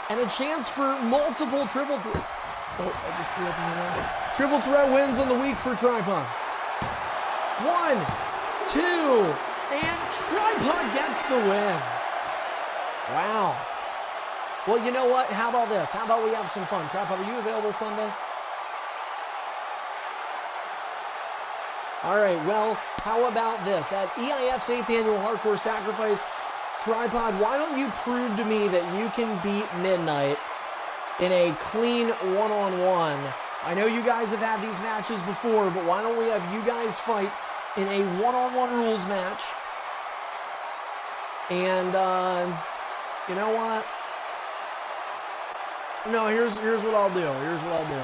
And a chance for multiple triple threat. Oh, I just threw up in the air. Triple threat wins on the week for Tripod. 1, 2, and Tripod gets the win. Wow. Well, you know what? How about this? How about we have some fun? Tripod, are you available Sunday? All right, well, how about this? At EIF's 8th Annual Hardcore Sacrifice, Tripod, why don't you prove to me that you can beat Midnight in a clean one-on-one? I know you guys have had these matches before, but why don't we have you guys fight in a one-on-one rules match? And, you know what? No, here's what I'll do. Here's what I'll do.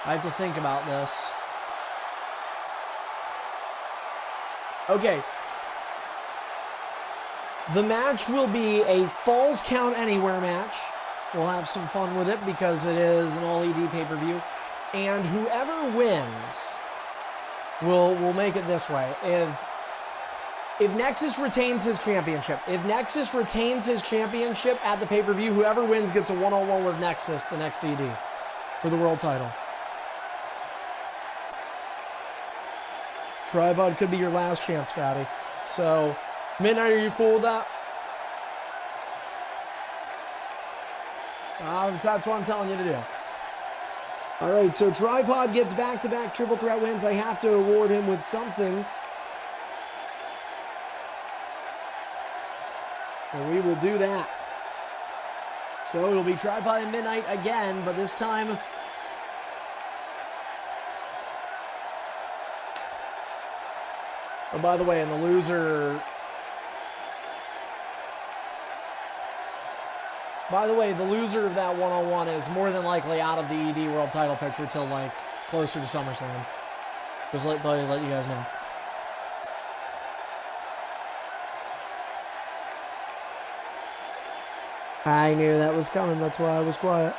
I have to think about this. Okay. The match will be a Falls Count Anywhere match. We'll have some fun with it because it is an all-ED pay-per-view. And whoever wins, we'll make it this way. If Nexus retains his championship, at the pay-per-view, whoever wins gets a one-on-one with Nexus, the next ED, for the world title. Tripod could be your last chance, Fatty. So, Midnight, are you cool with that? That's what I'm telling you to do. All right, so Tripod gets back-to-back triple threat wins. I have to award him with something. And we will do that. So it'll be Tripod and Midnight again, but this time... Oh, by the way, and the loser... By the way, the loser of that one-on-one is more than likely out of the ED World title picture till, like, closer to SummerSlam. Just let you guys know. I knew that was coming. That's why I was quiet.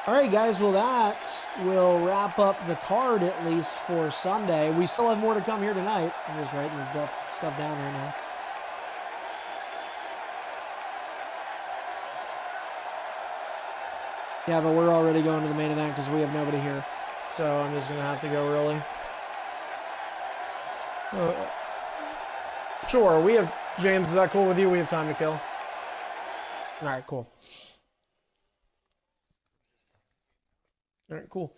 All right, guys. Well, that will wrap up the card, at least for Sunday. We still have more to come here tonight. I'm just writing this stuff down right now. Yeah, but we're already going to the main event because we have nobody here. So I'm just going to have to go early. Sure, we have... James, is that cool with you? We have time to kill. All right, cool. All right, cool.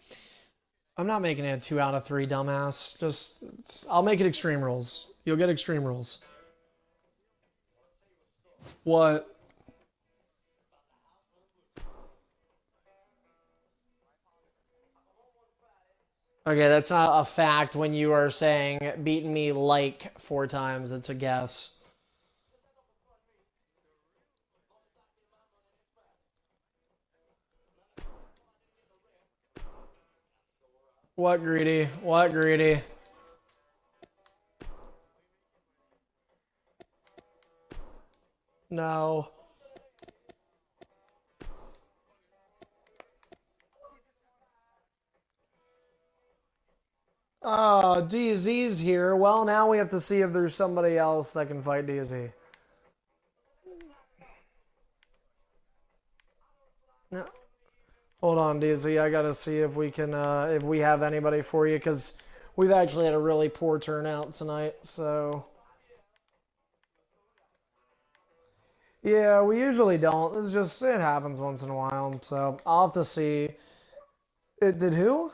I'm not making it 2 out of 3, dumbass. I'll make it Extreme Rules. You'll get Extreme Rules. What? Okay, that's not a fact when you are saying beating me like 4 times. It's a guess. What, Greedy? What, Greedy? No. DZ's here. Well, now we have to see if there's somebody else that can fight DZ. No. Hold on, DZ. I gotta see if we can, if we have anybody for you, because we've actually had a really poor turnout tonight, so... Yeah, we usually don't. It's just, it happens once in a while, so I'll have to see. It did who?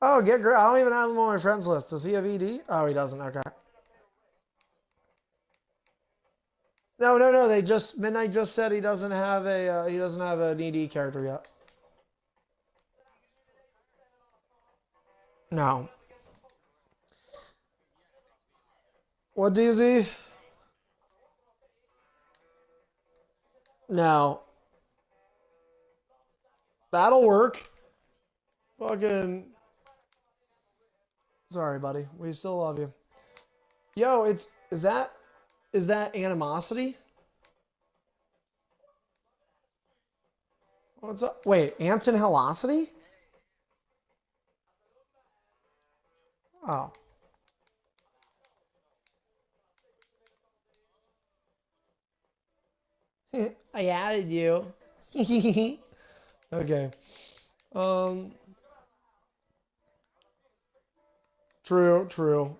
Oh, get great. I don't even have him on my friends list. Does he have ED? Oh, he doesn't. Okay. No. They just Midnight just said he doesn't have a he doesn't have an ED character yet. No. What DZ? No. That'll work. Fucking. Sorry, buddy. We still love you. Yo, is that animosity? What's up? Wait, Anton Helosity? Oh. I added you. Okay. Um. True.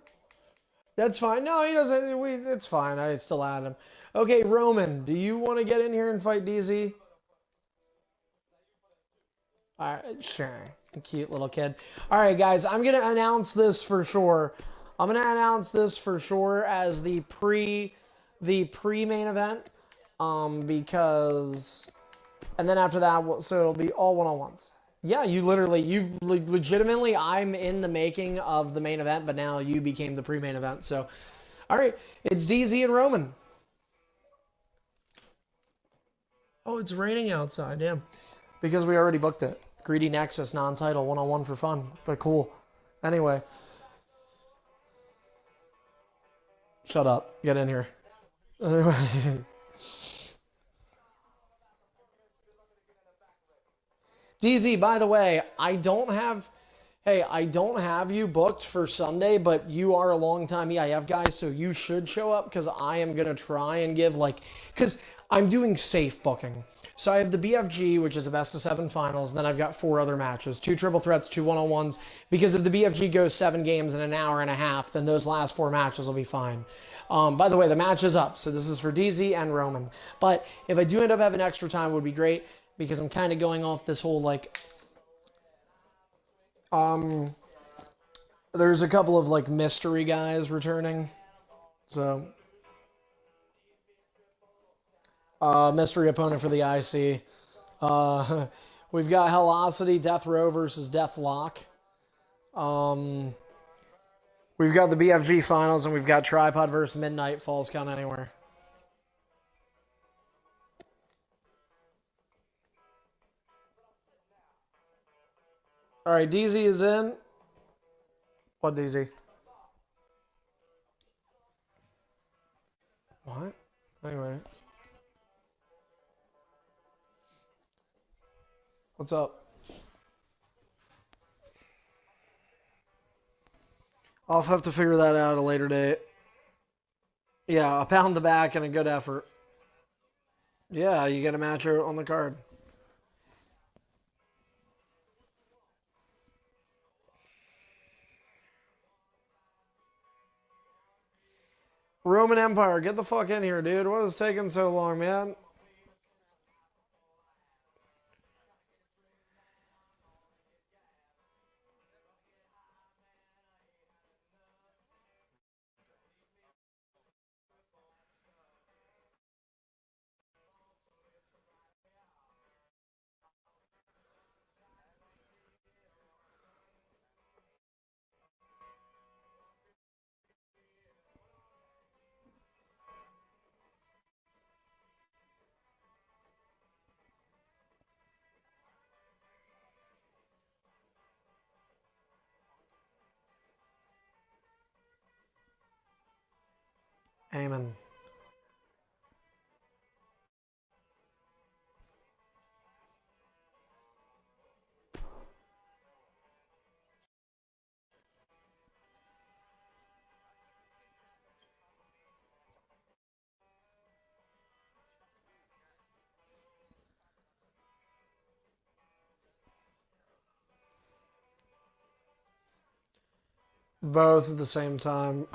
That's fine. No, he doesn't. It's fine. I still add him. Okay, Roman, do you want to get in here and fight DZ? All right, sure. Cute little kid. All right, guys, I'm gonna announce this for sure. I'm gonna announce this for sure as the pre-main event, because, and then after that, so it'll be all one-on-ones. Yeah, you legitimately, I'm in the making of the main event, but now you became the pre-main event. So, all right, it's DZ and Roman. Oh, it's raining outside, damn. Because we already booked it. Greedy Nexus, non-title, one-on-one for fun, but cool. Anyway. Shut up. Get in here. Anyway. DZ, by the way, I don't have you booked for Sunday, but you are a long-time EIF guy, so you should show up, because I am going to try and give, because I'm doing safe booking. So I have the BFG, which is a best-of-7 finals, and then I've got 4 other matches, 2 triple threats, 2 one-on-ones, because if the BFG goes 7 games in an hour and a half, then those last 4 matches will be fine. By the way, the match is up, so this is for DZ and Roman. But if I do end up having extra time, it would be great, because I'm kind of going off this whole, there's a couple of, mystery guys returning. So, mystery opponent for the IC. We've got Helosity, Death Row versus Deathlock. We've got the BFG finals, and we've got Tripod versus Midnight, Falls Count Anywhere. All right, DZ is in. What DZ? What? Anyway. What's up? I'll have to figure that out at a later date. Yeah, a pound the back and a good effort. Yeah, you get a match on the card. Roman Empire, get the fuck in here, dude. What is taking so long, man? Amen. Both at the same time.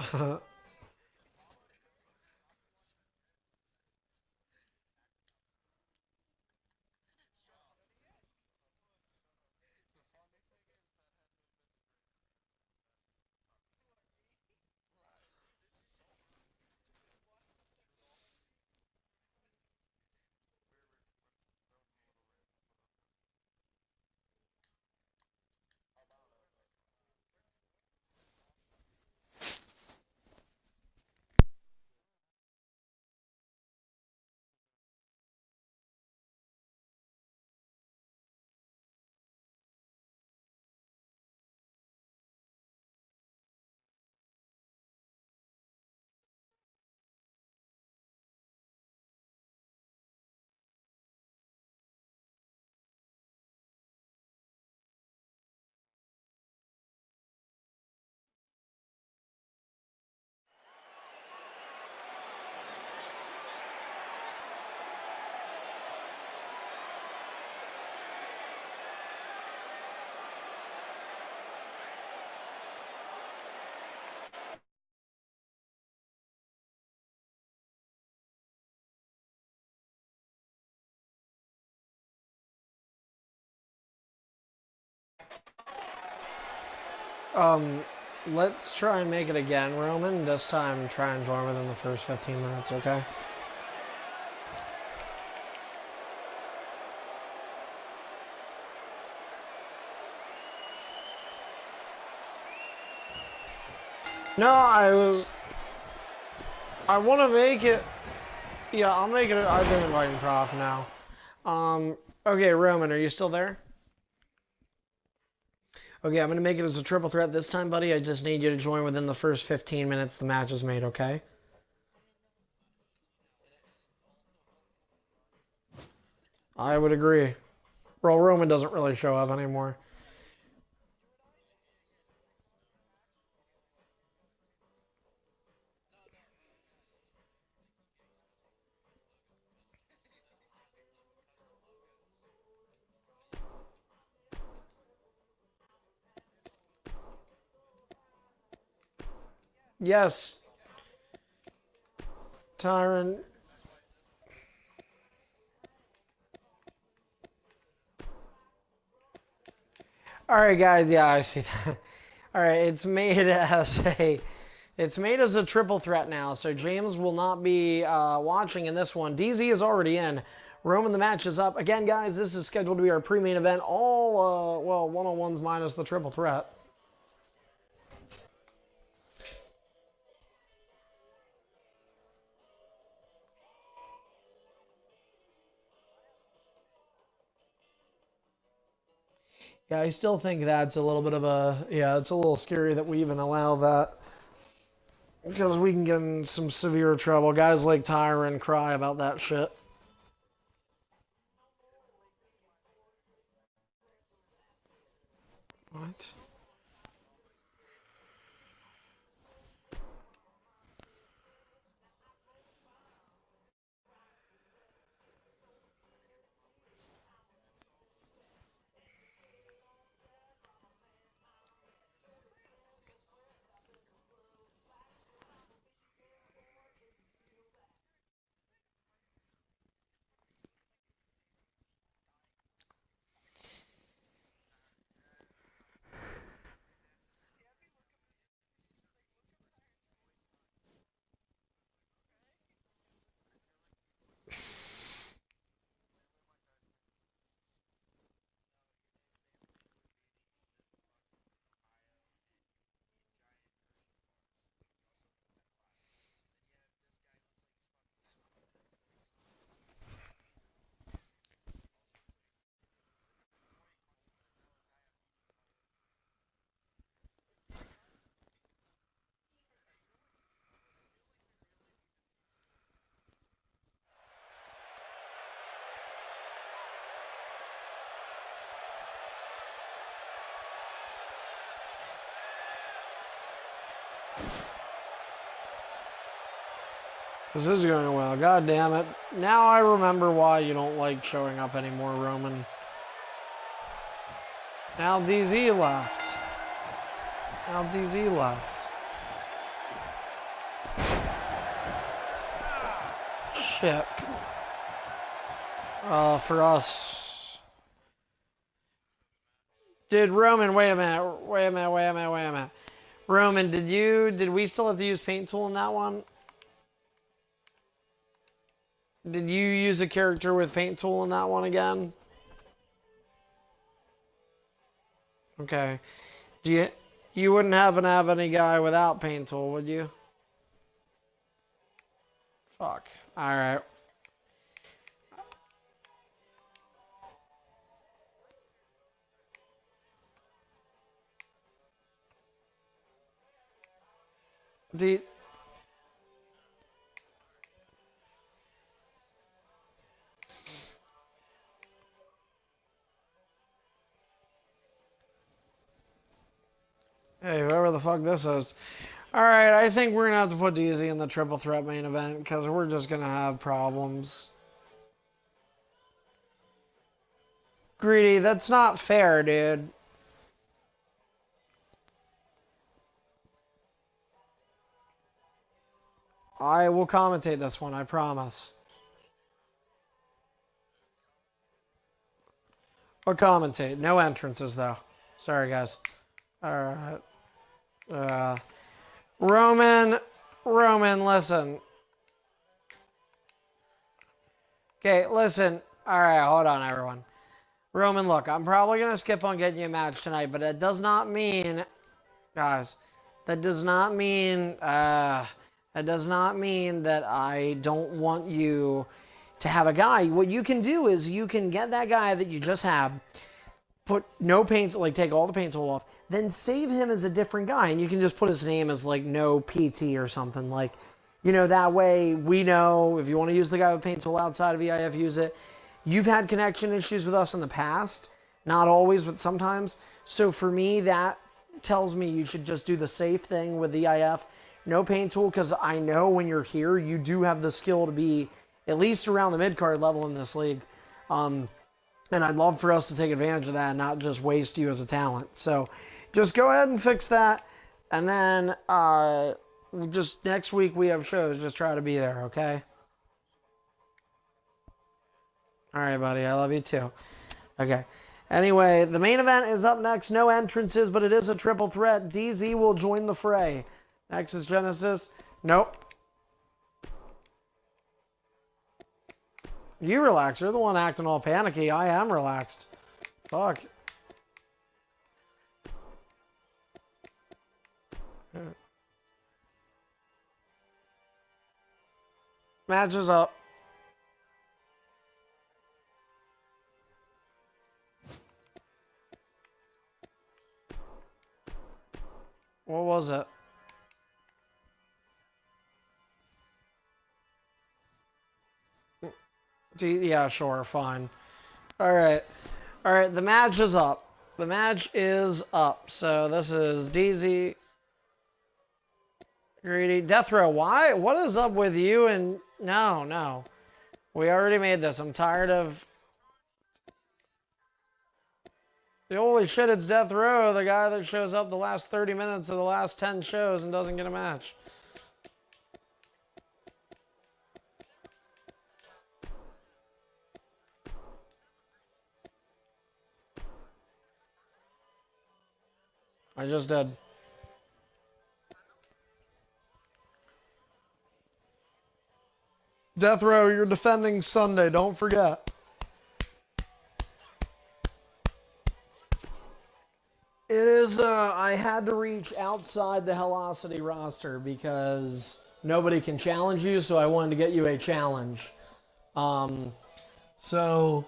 Let's try and make it again, Roman. This time, try and join within the first 15 minutes, okay? No, I want to make it... Yeah, I'll make it... I've been inviting Prof now. Okay, Roman, are you still there? Okay, I'm going to make it as a triple threat this time, buddy. I just need you to join within the first 15 minutes the match is made, okay? I would agree. Well, Roman doesn't really show up anymore. Yes. Tyron. Alright, guys. Yeah, I see that. Alright, it's made as a triple threat now, so James will not be watching in this one. DZ is already in. Roman, the match is up. Again, guys, this is scheduled to be our pre-main event. All, well, one-on-ones minus the triple threat. Yeah, I still think that's a little bit of a... Yeah, it's a little scary that we even allow that. Because we can get in some severe trouble. Guys like Tyron cry about that shit. What? This is going well. God damn it. Now I remember why you don't like showing up anymore, Roman. Now DZ left. Now DZ left. Shit. For us. Dude, Roman, wait a minute. Roman, did we still have to use paint tool in that one? Did you use a character with paint tool in that one again? Okay. You wouldn't happen to have any guy without paint tool, would you? Fuck. Alright. Hey, whoever the fuck this is. Alright, I think we're gonna have to put DZ in the triple threat main event because we're just gonna have problems. Greedy, that's not fair, dude. I will commentate this one, I promise. I'll commentate. No entrances, though. Sorry, guys. Alright. Roman, listen. Okay, listen. Alright, hold on, everyone. Roman, look, I'm probably going to skip on getting you a match tonight, but that does not mean... Guys, that does not mean... that does not mean that I don't want you to have a guy. What you can do is you can get that guy that you just have, put no paint, like take all the paint tool off, then save him as a different guy, and you can just put his name as like no PT or something. Like, you know, that way we know if you want to use the guy with paint tool outside of EIF, use it. You've had connection issues with us in the past, not always, but sometimes. So for me, that tells me you should just do the safe thing with EIF. No paint tool, because I know when you're here, you do have the skill to be at least around the mid-card level in this league. And I'd love for us to take advantage of that and not just waste you as a talent. So just go ahead and fix that. And then just next week we have shows. Just try to be there, okay? All right, buddy. I love you too. Okay. Anyway, the main event is up next. No entrances, but it is a triple threat. DZ will join the fray. Nexus Genesis. Nope. You relax. You're the one acting all panicky. I am relaxed. Fuck. Match is up. What was it? Yeah, sure, fine. Alright. Alright, the match is up. The match is up. So this is DZ. Greedy. Death Row, why? What is up with you and... No. We already made this. I'm tired of... Holy shit, it's Death Row, the guy that shows up the last 30 minutes of the last 10 shows and doesn't get a match. I just did. Death Row, you're defending Sunday, don't forget. It is, I had to reach outside the Hellocity roster because nobody can challenge you, so I wanted to get you a challenge. So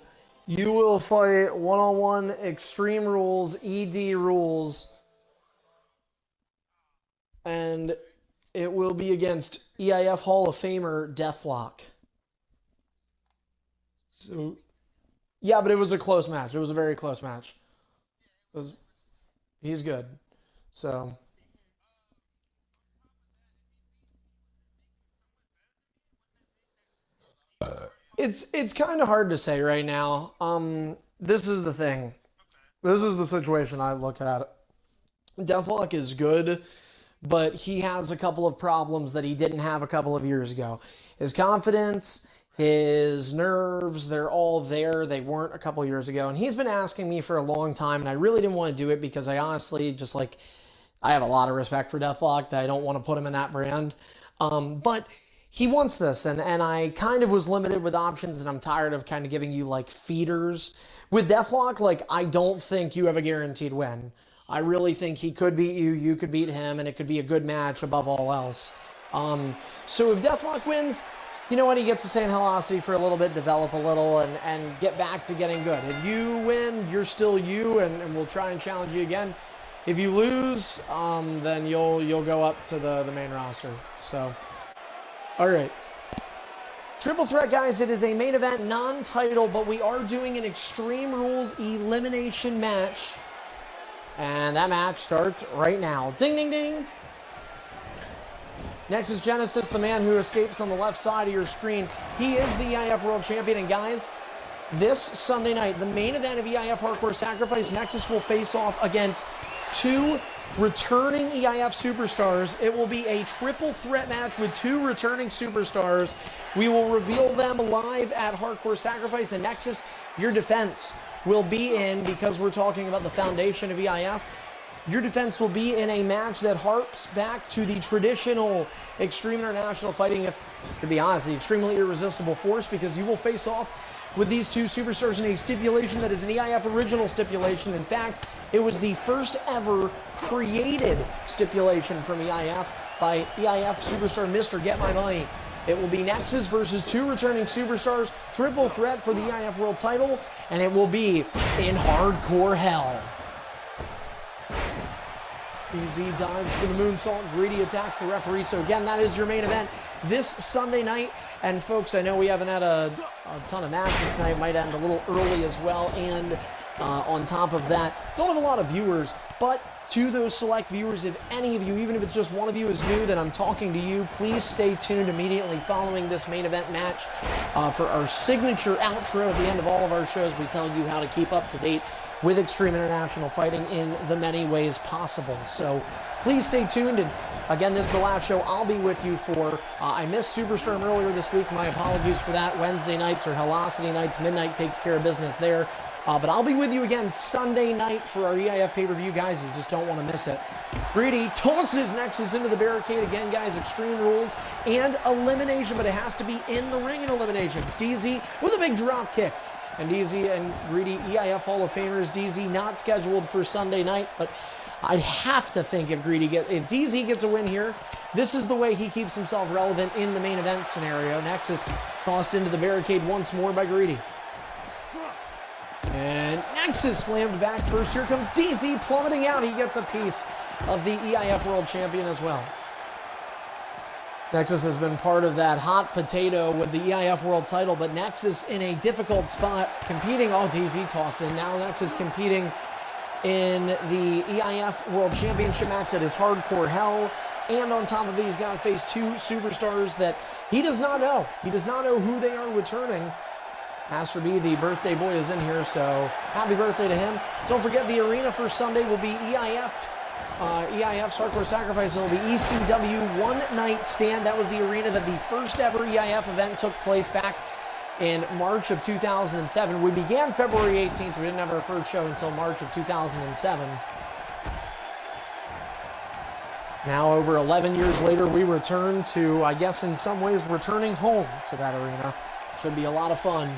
you will fight one-on-one Extreme Rules, ED Rules, and it will be against EIF Hall of Famer Deathlock. So, yeah, but it was a close match. It was a very close match. He's good. So. It's kind of hard to say right now. This is the thing. This is the situation I look at it. Deathlock is good, but he has a couple of problems that he didn't have a couple of years ago. His confidence, his nerves, they're all there. They weren't a couple years ago. And he's been asking me for a long time, and I really didn't want to do it because I honestly just like, I have a lot of respect for Deathlock, that I don't want to put him in that brand. But he wants this, and I kind of was limited with options, and I'm tired of kind of giving you like feeders. With Deathlock, like, I don't think you have a guaranteed win. I really think he could beat you, you could beat him, and it could be a good match above all else. So if Deathlock wins, you know what, he gets to stay in Helosity for a little bit, develop a little, and get back to getting good. If you win, you're still you, and we'll try and challenge you again. If you lose, then you'll go up to the main roster. So, all right. Triple Threat, guys, it is a main event, non-title, but we are doing an Extreme Rules elimination match. And that match starts right now. Ding, ding, ding. Nexus Genesis, the man who escapes on the left side of your screen. He is the EIF World Champion. And guys, this Sunday night, the main event of EIF Hardcore Sacrifice, Nexus will face off against two returning EIF superstars. It will be a triple threat match with two returning superstars. We will reveal them live at Hardcore Sacrifice. And Nexus, your defense will be in, because we're talking about the foundation of EIF, your defense will be in a match that harps back to the traditional Extreme International fighting, if, to be honest, the extremely irresistible force, because you will face off with these two superstars in a stipulation that is an EIF original stipulation. In fact, it was the first ever created stipulation from EIF by EIF superstar Mr. Get My Money. It will be Nexus versus two returning superstars, triple threat for the EIF World title, and it will be in hardcore hell. Easy dives for the moonsault. Greedy attacks the referee. So again, that is your main event this Sunday night. And folks, I know we haven't had a ton of matches tonight. Might end a little early as well. And on top of that, don't have a lot of viewers. But to those select viewers, if any of you, even if it's just one of you is new, that I'm talking to you, please stay tuned immediately following this main event match for our signature outro. At the end of all of our shows, we tell you how to keep up to date with Extreme International fighting in the many ways possible. So please stay tuned. And again, this is the last show I'll be with you for. I missed Superstorm earlier this week. My apologies for that. Wednesday nights are Helosity nights. Midnight takes care of business there. But I'll be with you again Sunday night for our EIF pay-per-view, guys. You just don't want to miss it. Greedy tosses Nexus into the barricade again, guys. Extreme Rules and elimination, but it has to be in the ring in elimination. DZ with a big drop kick. And DZ and Greedy, EIF Hall of Famers. DZ not scheduled for Sunday night, but I'd have to think if DZ gets a win here, this is the way he keeps himself relevant in the main event scenario. Nexus tossed into the barricade once more by Greedy. And Nexus slammed back first. Here comes DZ plummeting out. He gets a piece of the EIF World Champion as well. Nexus has been part of that hot potato with the EIF World title, but Nexus in a difficult spot, competing. Oh, DZ tossed in. Now Nexus competing in the EIF World Championship match that is hardcore hell. And on top of it, he's got to face two superstars that he does not know. He does not know who they are returning. Master B, the birthday boy, is in here, so happy birthday to him. Don't forget, the arena for Sunday will be EIF's Hardcore Sacrifice. It will be ECW One Night Stand. That was the arena that the first ever EIF event took place back in March of 2007. We began February 18th. We didn't have our first show until March of 2007. Now, over 11 years later, we return to, I guess in some ways, returning home to that arena. Should be a lot of fun.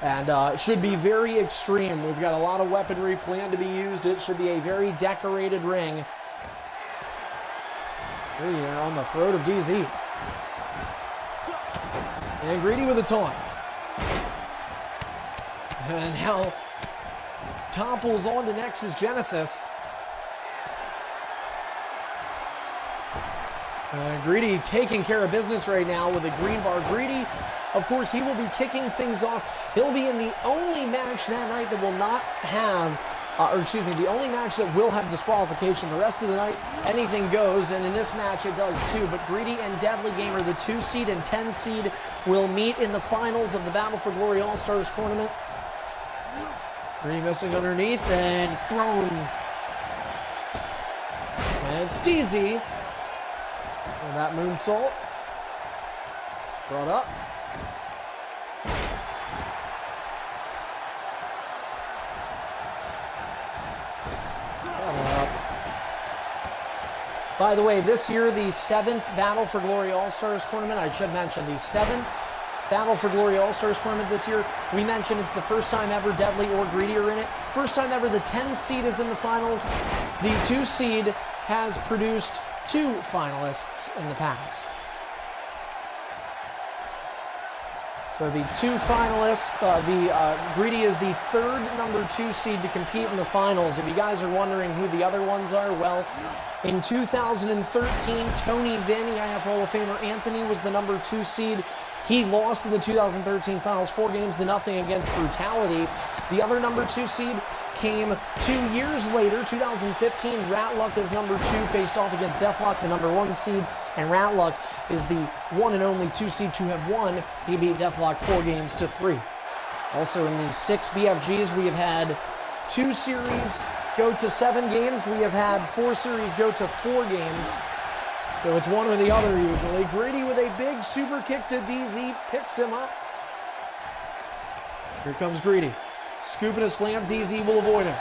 And should be very extreme. We've got a lot of weaponry planned to be used. It should be a very decorated ring. Greedy on the throat of DZ. And Greedy with a taunt. And now topples onto Nexus Genesis. Greedy taking care of business right now with a green bar. Greedy, of course, he will be kicking things off. He'll be in the only match that night that will not have, the only match that will have disqualification. The rest of the night, anything goes, and in this match it does too. But Greedy and Deadly Gamer, the 2 seed and 10 seed, will meet in the finals of the Battle for Glory All-Stars tournament. Greedy missing underneath and thrown. And DZ. And that moonsault. Brought up. By the way, this year, the 7th Battle for Glory All-Stars tournament, I should mention, the 7th Battle for Glory All-Stars tournament this year, we mentioned it's the first time ever Deadly or Greedy are in it. First time ever the 10 seed is in the finals. The 2 seed has produced 2 finalists in the past. So the 2 finalists, Greedy is the 3rd number 2 seed to compete in the finals. If you guys are wondering who the other ones are, well, in 2013, Tony Vinn, EIF Hall of Famer Anthony, was the number 2 seed. He lost in the 2013 finals 4-0 against Brutality. The other number 2 seed came 2 years later, 2015. Ratluck is number 2, faced off against Deathlock, the number 1 seed, and Ratluck is the one and only 2 seed to have won. He beat Deathlock 4-3. Also in the 6 BFGs, we have had 2 series go to 7 games. We have had 4 series go to 4 games. So it's one or the other usually. Greedy with a big super kick to DZ, picks him up. Here comes Greedy. Scooping a slam, DZ will avoid him.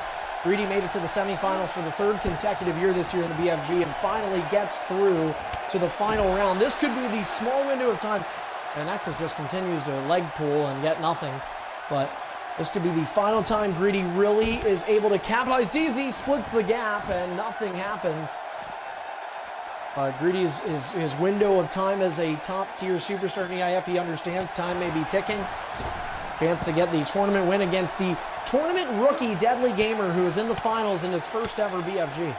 Greedy made it to the semifinals for the 3rd consecutive year this year in the BFG and finally gets through to the final round. This could be the small window of time. And Nexus just continues to leg pull and get nothing. But this could be the final time Greedy really is able to capitalize. DZ splits the gap and nothing happens. Greedy's his window of time as a top-tier superstar in EIF, he understands time may be ticking. Chance to get the tournament win against the tournament rookie Deadly Gamer, who is in the finals in his first ever BFG.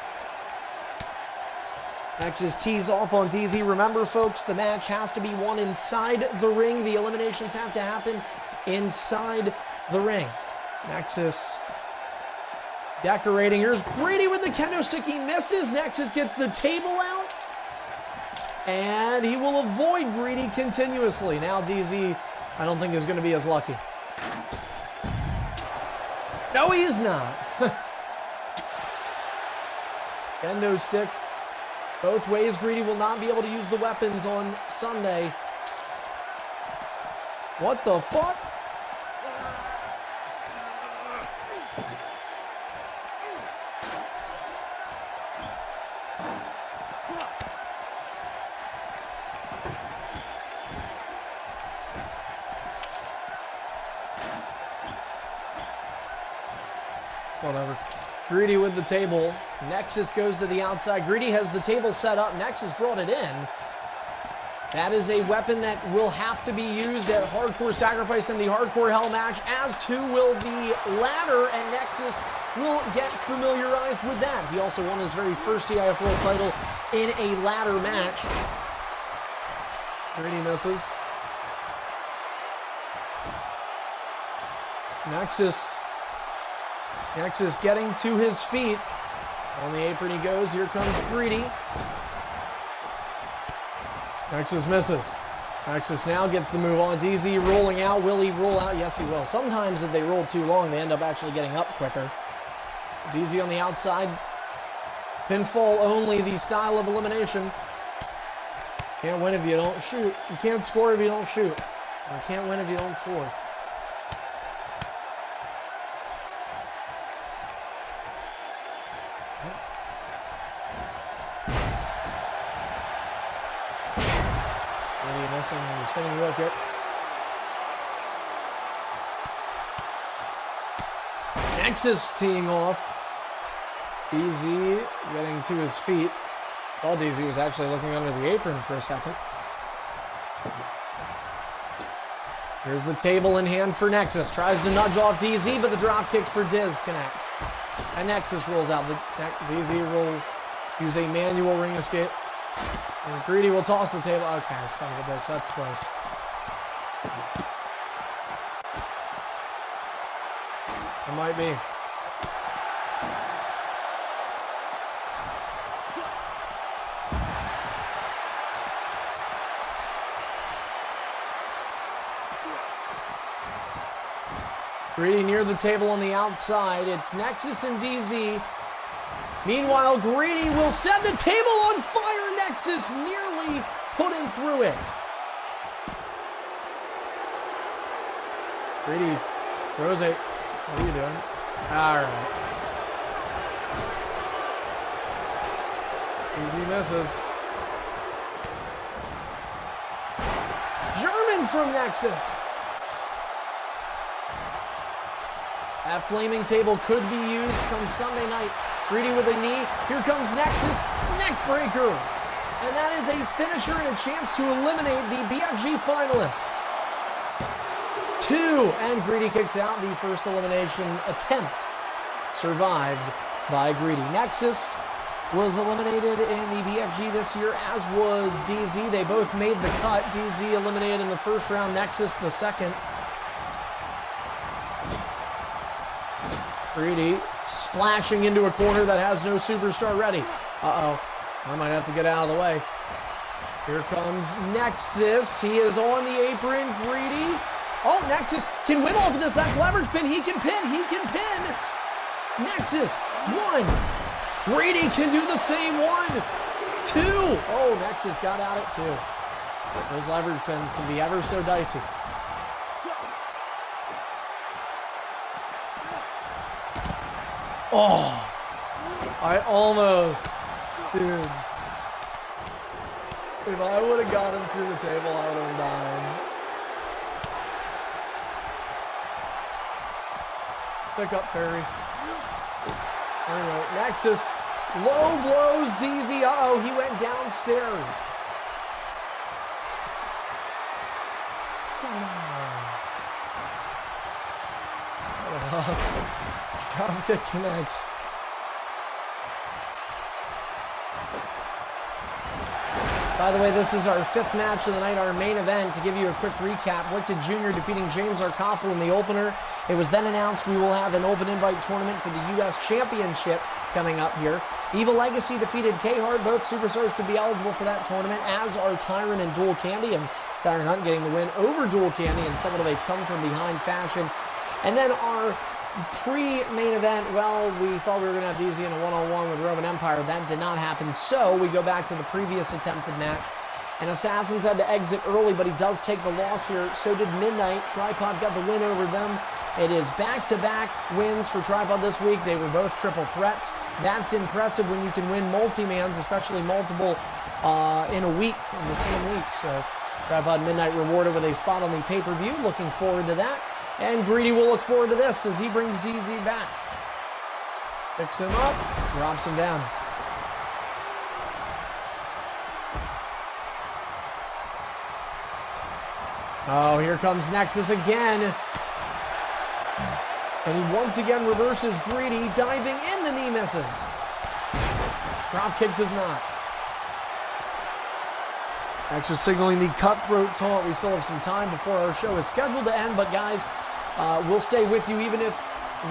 Nexus tees off on DZ. Remember, folks, the match has to be won inside the ring. The eliminations have to happen inside the ring. Nexus decorating. Here's Greedy with the kendo stick. He misses. Nexus gets the table out. And he will avoid Greedy continuously. Now DZ, I don't think, is going to be as lucky. No, he is not. Kendo stick. Both ways, Greedy will not be able to use the weapons on Sunday. What the fuck? Whatever. Greedy with the table. Nexus goes to the outside. Greedy has the table set up. Nexus brought it in. That is a weapon that will have to be used at Hardcore Sacrifice in the Hardcore Hell match, as too will the ladder, and Nexus will get familiarized with that. He also won his very first EIF World title in a ladder match. Greedy misses. Nexus getting to his feet. On the apron he goes. Here comes Greedy. Nexus misses. Nexus now gets the move on. DZ rolling out. Will he roll out? Yes, he will. Sometimes if they roll too long, they end up actually getting up quicker. So DZ on the outside. Pinfall only, the style of elimination. Can't win if you don't shoot. You can't score if you don't shoot. You can't win if you don't score. Missing the spinning wheel kick. Nexus teeing off. DZ getting to his feet. Well, DZ was actually looking under the apron for a second. Here's the table in hand for Nexus. Tries to nudge off DZ, but the drop kick for Diz connects. And Nexus rolls out. DZ will use a manual ring escape. And Greedy will toss the table. Okay, son of a bitch, that's close. It might be. Greedy near the table on the outside. It's Nexus and DZ. Meanwhile, Greedy will set the table on fire. Nexus nearly putting through it. Greedy throws it. What are you doing? All right. Easy misses. German from Nexus. That flaming table could be used from Sunday night. Greedy with a knee. Here comes Nexus. Neck breaker. And that is a finisher and a chance to eliminate the BFG finalist. 2. And Greedy kicks out. The first elimination attempt survived by Greedy. Nexus was eliminated in the BFG this year, as was DZ. They both made the cut. DZ eliminated in the first round, Nexus the second. Greedy splashing into a corner that has no superstar ready. Uh-oh. I might have to get out of the way. Here comes Nexus. He is on the apron. Greedy. Oh, Nexus can win off of this. That's leverage pin. He can pin. He can pin. Nexus. 1. Greedy can do the same. 1, 2. Oh, Nexus got out at 2. Those leverage pins can be ever so dicey. Oh, I almost, dude. If I would have got him through the table, I would have died. Pick up Fairy. Anyway, Nexus low blows DZ. Uh-oh, he went downstairs. Come on. Drop kick connects. By the way, this is our 5th match of the night, our main event. To give you a quick recap, Wicked Jr. defeating James Arkoffel in the opener. It was then announced we will have an open invite tournament for the U.S. Championship coming up here. Evil Legacy defeated K-Hard. Both superstars could be eligible for that tournament, as are Tyron and Dual Candy. And Tyron Hunt getting the win over Dual Candy in somewhat of a come-from-behind fashion. And then our pre-main event, well, we thought we were going to have DZ in a one-on-one with Roman Empire. That did not happen, so we go back to the previous attempted match. And Assassins had to exit early, but he does take the loss here. So did Midnight. Tripod got the win over them. It is back-to-back wins for Tripod this week. They were both triple threats. That's impressive when you can win multi-mans, especially multiple in a week, in the same week. So Tripod Midnight rewarded with a spot on the pay-per-view. Looking forward to that. And Greedy will look forward to this as he brings DZ back. Picks him up, drops him down. Oh, here comes Nexus again. And he once again reverses Greedy, diving in, the knee misses. Drop kick does not. Nexus signaling the cutthroat taunt. We still have some time before our show is scheduled to end, but guys, we'll stay with you even if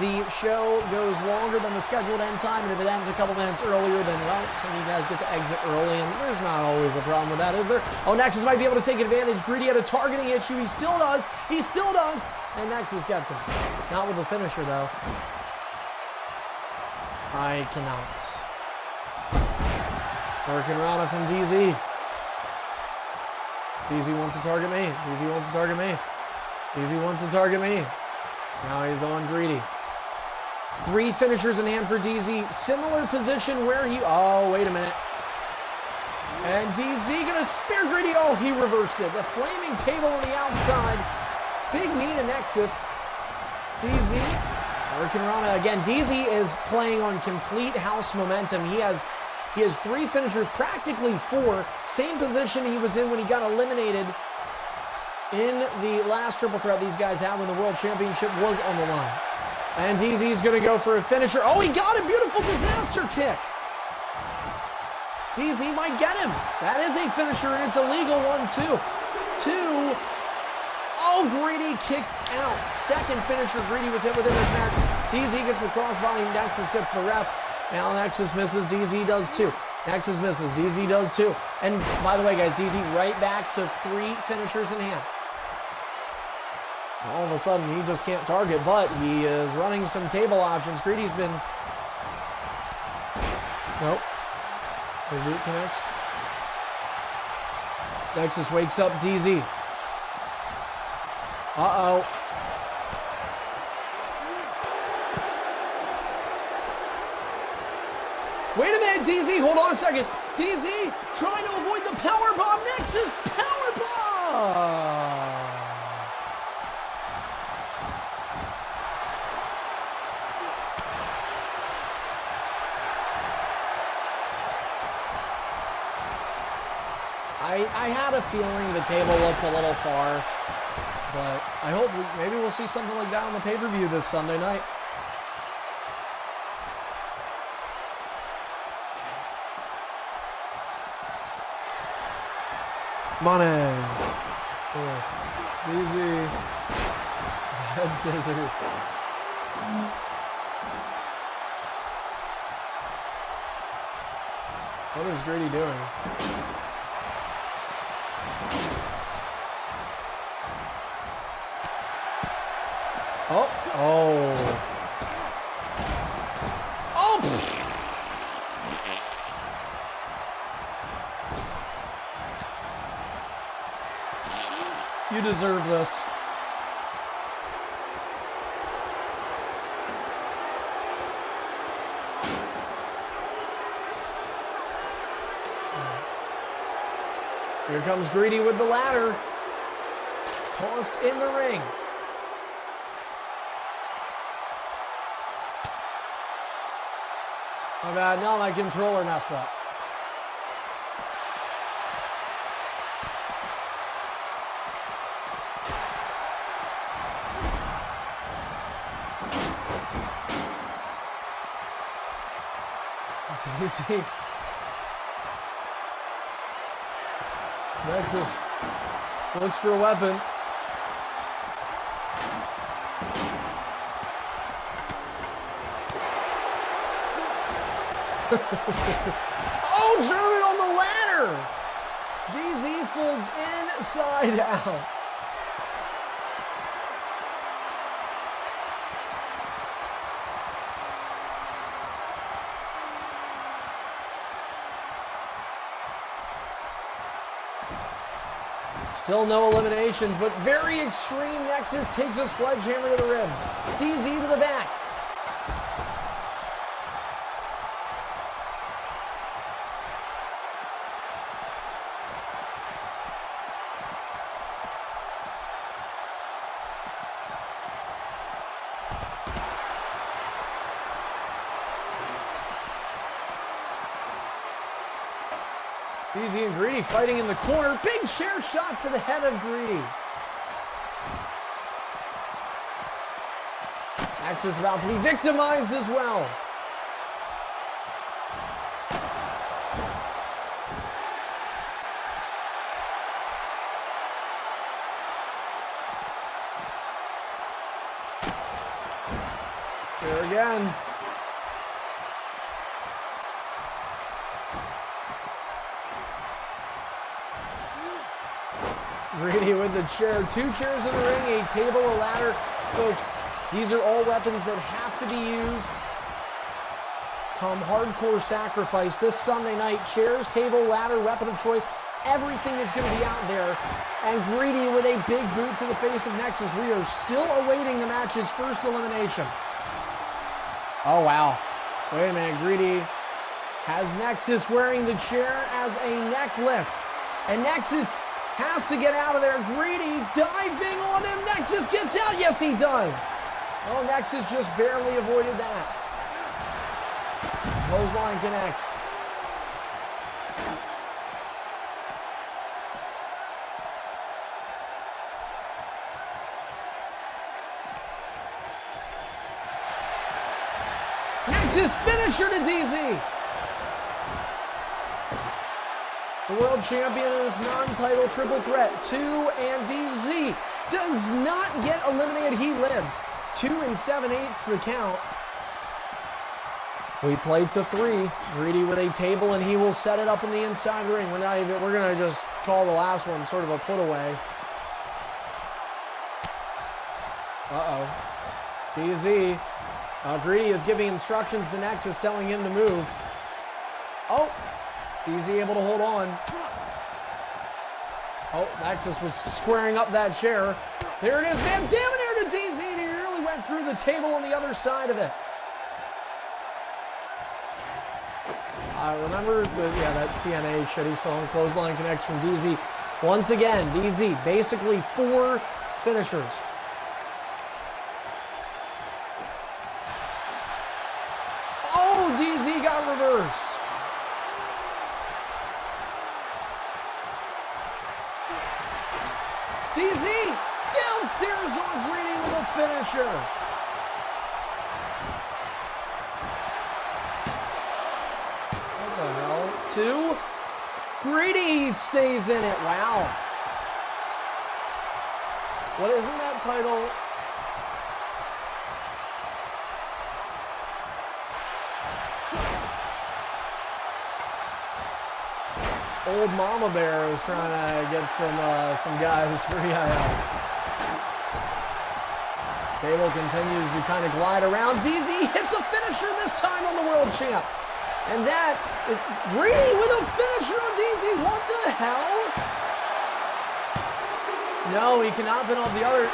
the show goes longer than the scheduled end time, and if it ends a couple minutes earlier, then, well, some of you guys get to exit early, and there's not always a problem with that, is there? Oh, Nexus might be able to take advantage. Greedy had a targeting issue. He still does. He still does. And Nexus gets him. Not with the finisher, though. I cannot. Hurricanrana from DZ. DZ wants to target me. DZ wants to target me. DZ wants to target me. Now he's on Greedy. 3 finishers in hand for DZ. Similar position where he... Oh, wait a minute. And DZ gonna spear Greedy. Oh, he reversed it. The flaming table on the outside. Big knee to Nexus. DZ. Hurricanrana again. DZ is playing on complete house momentum. He has 3 finishers, practically 4. Same position he was in when he got eliminated in the last triple threat these guys had when the World Championship was on the line. And DZ's going to go for a finisher. Oh, he got a beautiful disaster kick. DZ might get him. That is a finisher, and it's a legal 1-2. 2. Oh, Greedy kicked out. Second finisher Greedy was hit within this match. DZ gets the crossbody. Nexus gets the ref. Now Nexus misses. DZ does too. Nexus misses. DZ does too. And by the way, guys, DZ right back to 3 finishers in hand. All of a sudden, he just can't target, but he is running some table options. Greedy's been Nope. The root connects. Nexus wakes up DZ. Uh-oh. Wait a minute, DZ. Hold on a second. DZ trying to avoid the power bomb. Nexus power bomb. I had a feeling the table looked a little far, but I hope maybe we'll see something like that on the pay-per-view this Sunday night. Money. Easy. Head scissors. What is Grady doing? Oh. Oh. Oh! You deserve this. Here comes Greedy with the ladder. Tossed in the ring. My bad, now my controller messed up. DZ. Nexus looks for a weapon. Oh, German on the ladder! DZ folds inside out. Still no eliminations, but very extreme. Nexus takes a sledgehammer to the ribs. DZ to the back. DZ and Greedy fighting in the corner. Big chair shot to the head of Greedy. Nexus about to be victimized as well. Here again. Greedy with the chair. 2 chairs in the ring, a table, a ladder. Folks, these are all weapons that have to be used come hardcore sacrifice this Sunday night. Chairs, table, ladder, weapon of choice. Everything is going to be out there. And Greedy with a big boot to the face of Nexus. We are still awaiting the match's first elimination. Oh, wow. Wait a minute. Greedy has Nexus wearing the chair as a necklace. And Nexus has to get out of there. Greedy diving on him. Nexus gets out. Yes, he does. Oh, Nexus just barely avoided that. Clothesline connects. Nexus finisher to DZ. The world champion in this non-title triple threat, 2 and DZ, does not get eliminated. He lives. 2 7/8 the count. We played to 3. Greedy with a table, and he will set it up in the inside ring. We're gonna just call the last one sort of a put away. Uh-oh. DZ. Greedy is giving instructions to Nexus, telling him to move. Oh, DZ able to hold on. Oh, Nexus was squaring up that chair. There it is, man. Damn it, here to DZ. And he really went through the table on the other side of it. Remember that TNA shitty song, Clothesline Connects from DZ. Once again, DZ, basically 4 finishers. Oh, DZ got reversed. DZ downstairs on Greedy with a finisher. What the hell? 2. Greedy stays in it. Wow. What isn't that title? Old Mama Bear is trying to get some guys for EIL. Cable continues to kind of glide around. DZ hits a finisher this time on the world champ. And that, Greedy with a finisher on DZ. What the hell? No, he cannot pin off the other.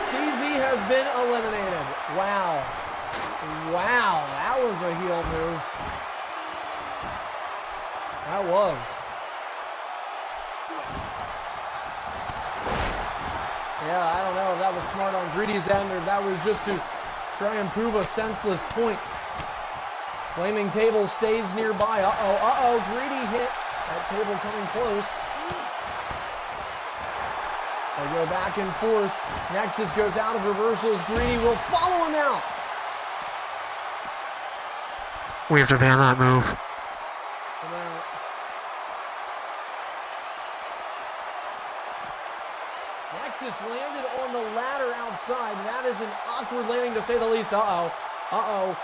DZ has been eliminated. Wow. Wow, that was a heel move. That was. Yeah, I don't know if that was smart on Greedy's end or if that was just to try and prove a senseless point. Flaming table stays nearby. Uh-oh, Greedy hit. That table coming close. They go back and forth. Nexus goes out of reversals. Greedy will follow him out. We have to ban that move. Nexus landed on the ladder outside. That is an awkward landing to say the least. Uh-oh.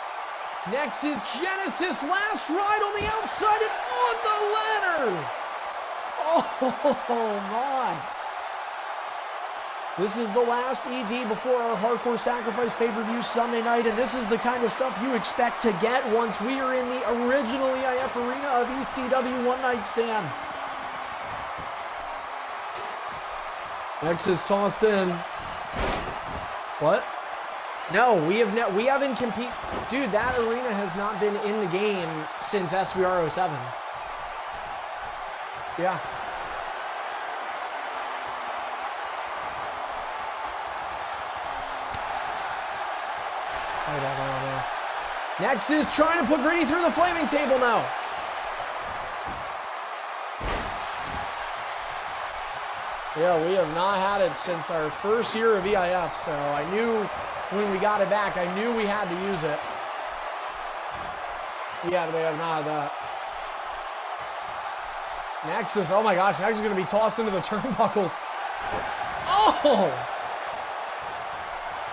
Nexus Genesis last ride on the outside and on the ladder. Oh my. This is the last ED before our Hardcore Sacrifice pay-per-view Sunday night, and this is the kind of stuff you expect to get once we are in the original EIF arena of ECW One Night Stand. Nexus tossed in. What? No, we haven't competed. Dude, that arena has not been in the game since SVR 07. Yeah. Nexus trying to put Greedy through the flaming table now. Yeah, we have not had it since our first year of EIF, so I knew when we got it back, I knew we had to use it. Yeah, we have not had that. Nexus, oh my gosh, Nexus is going to be tossed into the turnbuckles. Oh!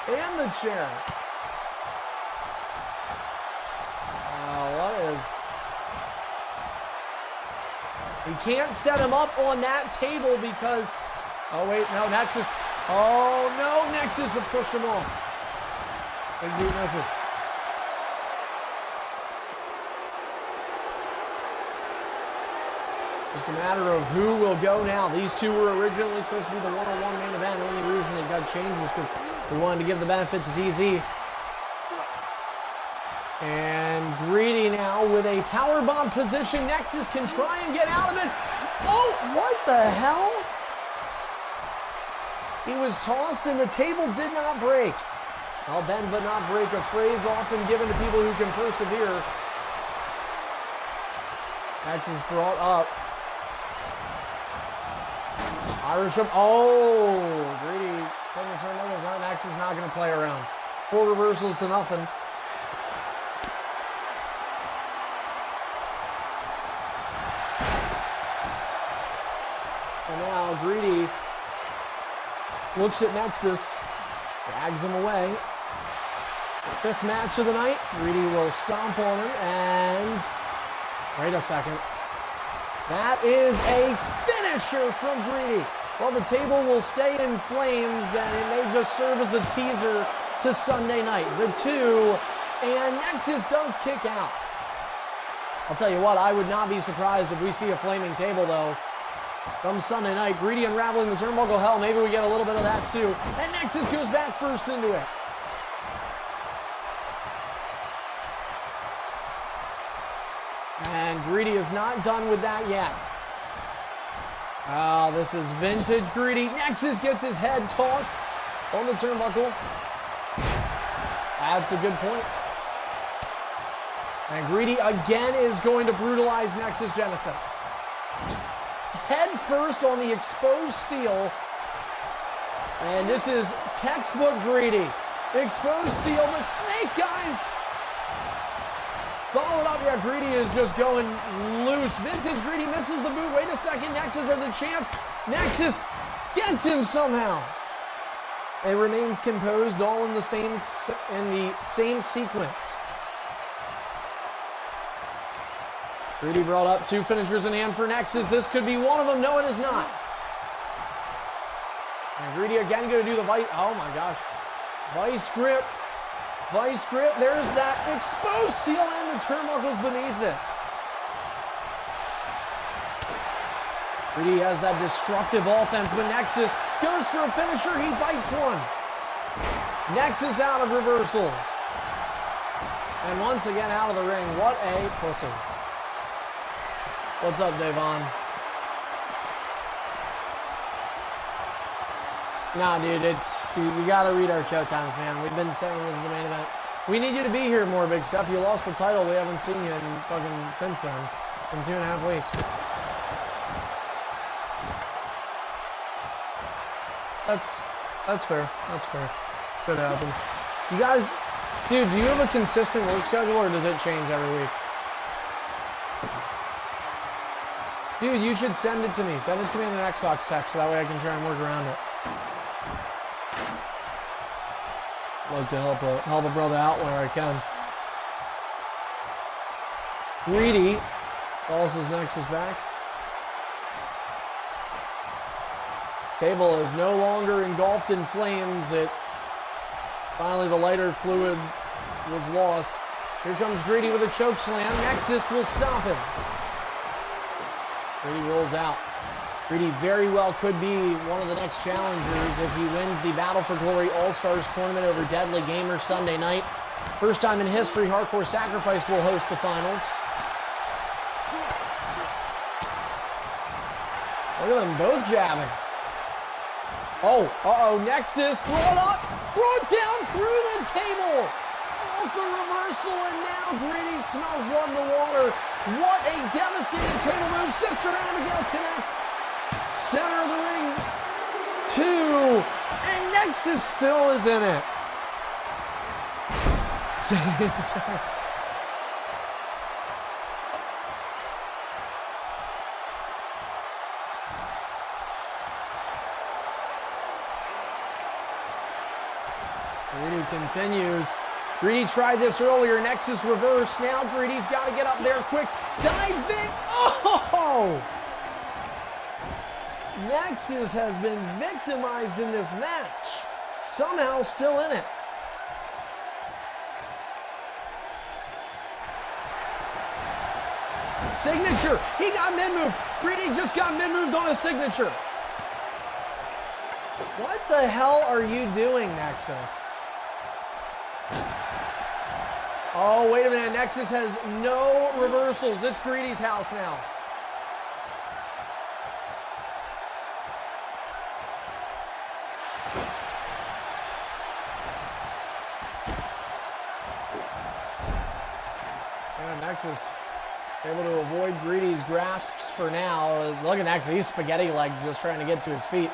And the chair. What is... He can't set him up on that table because... Oh, wait, no, Nexus. Oh, no, Nexus have pushed him off. Big boot misses. Just a matter of who will go now. These two were originally supposed to be the one-on-one main event. The only reason it got changed was because we wanted to give the benefit to DZ. And Greedy now with a powerbomb position. Nexus can try and get out of it. Oh, what the hell? He was tossed and the table did not break. I'll bend but not break, a phrase often given to people who can persevere. Nexus brought up. Irish up. Oh, Greedy putting the turnbuckles on. Nexus not going to play around. 4 reversals to nothing. And now Greedy looks at Nexus, drags him away. 5th match of the night. Greedy will stomp on him and... Wait a second. That is a finisher from Greedy. Well, the table will stay in flames and it may just serve as a teaser to Sunday night. The 2, and Nexus does kick out. I'll tell you what, I would not be surprised if we see a flaming table, though, come Sunday night. Greedy unraveling the turnbuckle. Hell, maybe we get a little bit of that, too. And Nexus goes back first into it. And Greedy is not done with that yet. Oh, this is vintage Greedy. Nexus gets his head tossed on the turnbuckle. That's a good point. And Greedy again is going to brutalize Nexus Genesis. Head first on the exposed steel. And this is textbook Greedy. Exposed steel, the snake, guys. Followed up, yeah, Greedy is just going loose. Vintage Greedy misses the boot. Wait a second, Nexus has a chance. Nexus gets him somehow. And remains composed, all in the same sequence. Greedy brought up two finishers in hand for Nexus. This could be one of them. No, it is not. And Greedy again going to do the vice. Oh my gosh. Vice grip. Vice grip. There's that exposed steel and the turnbuckles beneath it. Greedy has that destructive offense, but Nexus goes for a finisher. He bites one. Nexus out of reversals. And once again out of the ring. What a pussy. What's up, Davon? Nah, dude, you gotta read our showtimes, man. We've been saying this is the main event. We need you to be here more, Big Stuff. You lost the title. We haven't seen you in fucking since then. In 2.5 weeks. That's fair. That's fair. Good happens. You guys, dude, do you have a consistent work schedule or does it change every week? Dude, you should send it to me. Send it to me in an Xbox text so that way I can try and work around it. Like to help a brother out where I can. Greedy calls his Nexus back. Table is no longer engulfed in flames. Finally the lighter fluid was lost. Here comes Greedy with a choke slam. Nexus will stop him. Greedy rolls out. Greedy very well could be one of the next challengers if he wins the Battle for Glory All-Stars tournament over Deadly Gamer Sunday night. First time in history, Hardcore Sacrifice will host the finals. Look at them both jabbing. Oh, Nexus brought down through the table. Off a reversal, and now Greedy smells blood in the water. What a devastating table move. Sister Abigail connects. Center of the ring. 2. And Nexus still is in it. James. Greedy continues. Greedy tried this earlier. Nexus reverse. Now Greedy's got to get up there quick. Dive Vic. Oh! Nexus has been victimized in this match. Somehow still in it. Signature. He got mid-moved. Greedy just got mid-moved on a signature. What the hell are you doing, Nexus? Oh, wait a minute. Nexus has no reversals. It's Greedy's house now. Yeah, Nexus able to avoid Greedy's grasps for now. Look at Nexus. He's spaghetti leg just trying to get to his feet.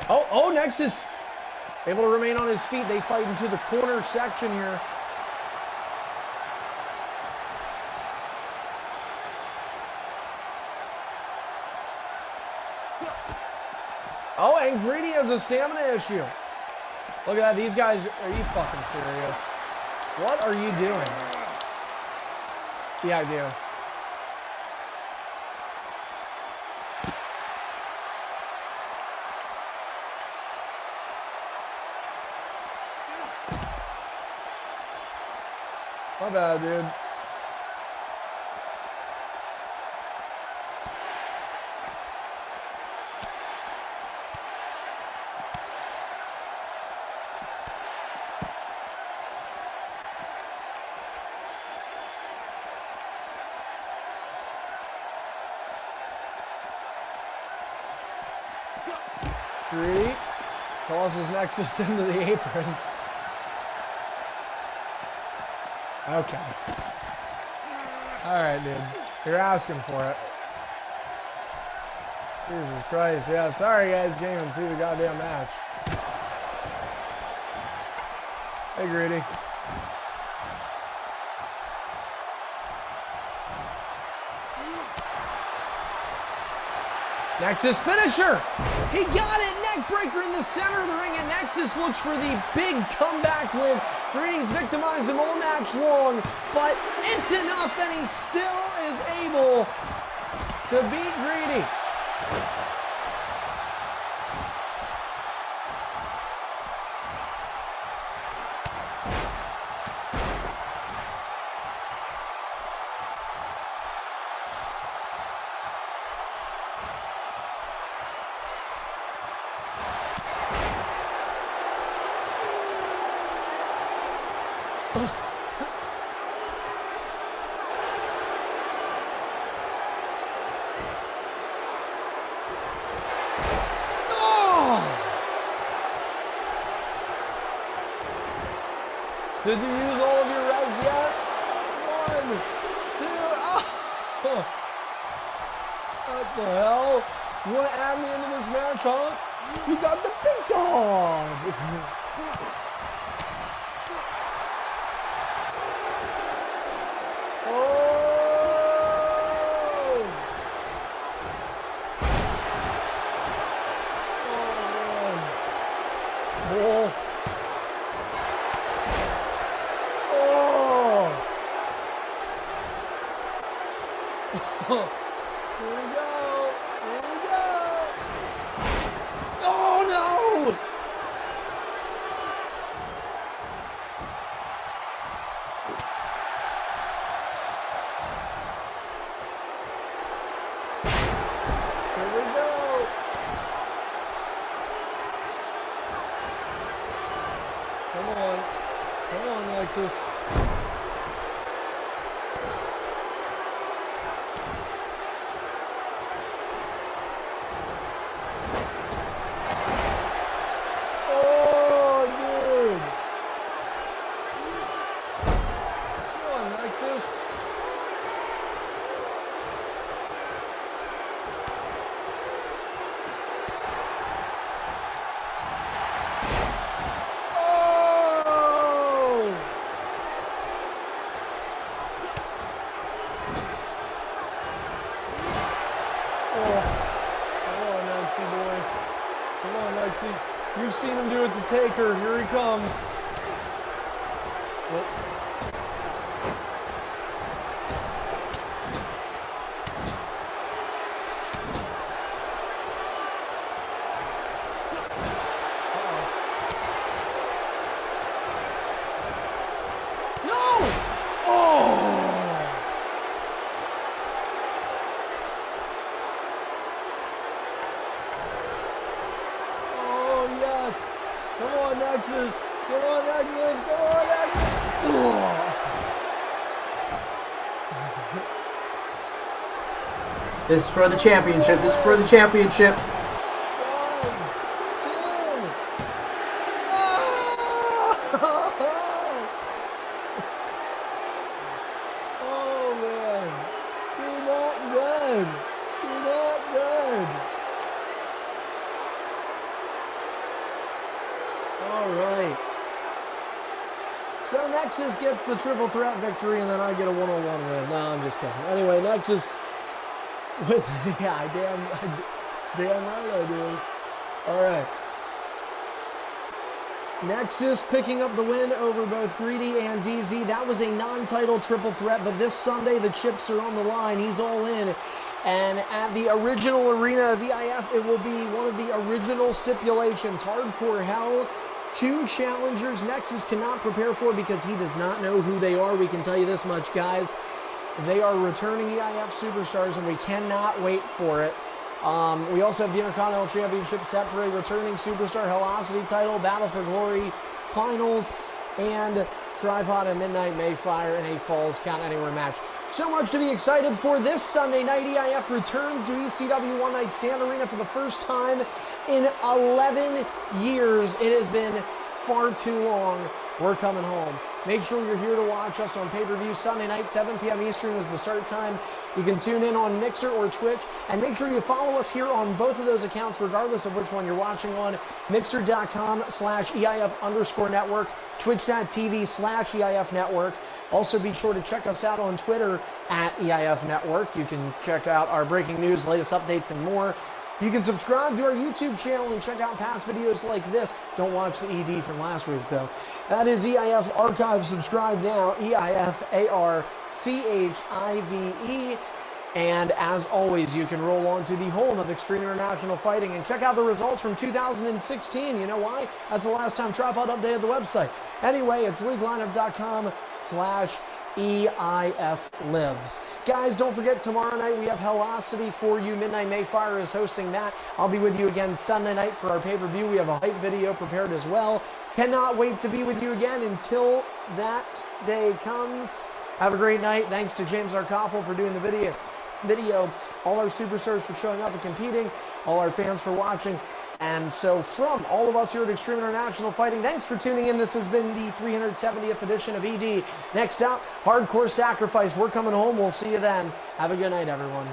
Oh, Nexus able to remain on his feet. They fight into the corner section here. Oh, and Greedy has a stamina issue. Look at that. These guys, are you fucking serious? What are you doing? Yeah, I do. My bad, dude. Greedy tosses Nexus into the apron. Okay. Alright, dude. You're asking for it. Jesus Christ. Yeah, sorry guys, can't even see the goddamn match. Hey, Greedy. Nexus finisher! He got it! Neckbreaker in the center of the ring, and Nexus looks for the big comeback win. Greedy's victimized him all match long, but it's enough, and he still is able to beat Greedy. Did you use all of your res yet? 1, 2, oh! What the hell? You want to add me into this match, huh? You got the big dog! Here we go. Here we go. Oh, no. Here we go. Come on. Come on, Nexus. You've seen him do it to Taker. Here he comes. Whoops. No! Oh! Come on, Nexus. Come on, Nexus. Come on, Nexus. This is for the championship. This is for the championship. 1, 2. Oh, man. You're not good. You're not good. All right. So Nexus gets the triple threat victory, and then I get a one-on-one win. No, I'm just kidding. Anyway, Nexus with yeah, damn right I do. All right. Nexus picking up the win over both Greedy and DZ. That was a non-title triple threat, but this Sunday the chips are on the line. He's all in. And at the original arena of VIF, it will be one of the original stipulations, Hardcore Hell, 2 challengers Nexus cannot prepare for because he does not know who they are. We can tell you this much, guys. They are returning EIF Superstars, and we cannot wait for it. We also have the Intercontinental Championship set for a returning Superstar Velocity title, Battle for Glory Finals, and Tripod and Midnight Mayfire in a Falls Count Anywhere match. So much to be excited for this Sunday night. EIF returns to ECW One Night Stand Arena for the first time in 11 years. It has been far too long. We're coming home. Make sure you're here to watch us on pay-per-view Sunday night, 7 p.m. Eastern is the start time. You can tune in on Mixer or Twitch, and make sure you follow us here on both of those accounts, regardless of which one you're watching on. Mixer.com/EIF_network, Twitch.tv/EIF network. Also, be sure to check us out on Twitter at EIF Network. You can check out our breaking news, latest updates, and more. You can subscribe to our YouTube channel and check out past videos like this. Don't watch the ED from last week, though. That is EIF Archive. Subscribe now, EIFARCHIVE. And as always, you can roll on to the home of Extreme International Fighting and check out the results from 2016. You know why? That's the last time Tripod updated the website. Anyway, it's leaguelineup.com/EIF lives. Guys, don't forget, tomorrow night we have Velocity for you. Midnight Mayfire is hosting that. I'll be with you again Sunday night for our pay-per-view. We have a hype video prepared as well. Cannot wait to be with you again until that day comes. Have a great night. Thanks to James Arkoffel for doing the video. All our superstars for showing up and competing. All our fans for watching. And so from all of us here at Extreme International Fighting, thanks for tuning in. This has been the 370th edition of ED. Next up, Hardcore Sacrifice. We're coming home. We'll see you then. Have a good night, everyone.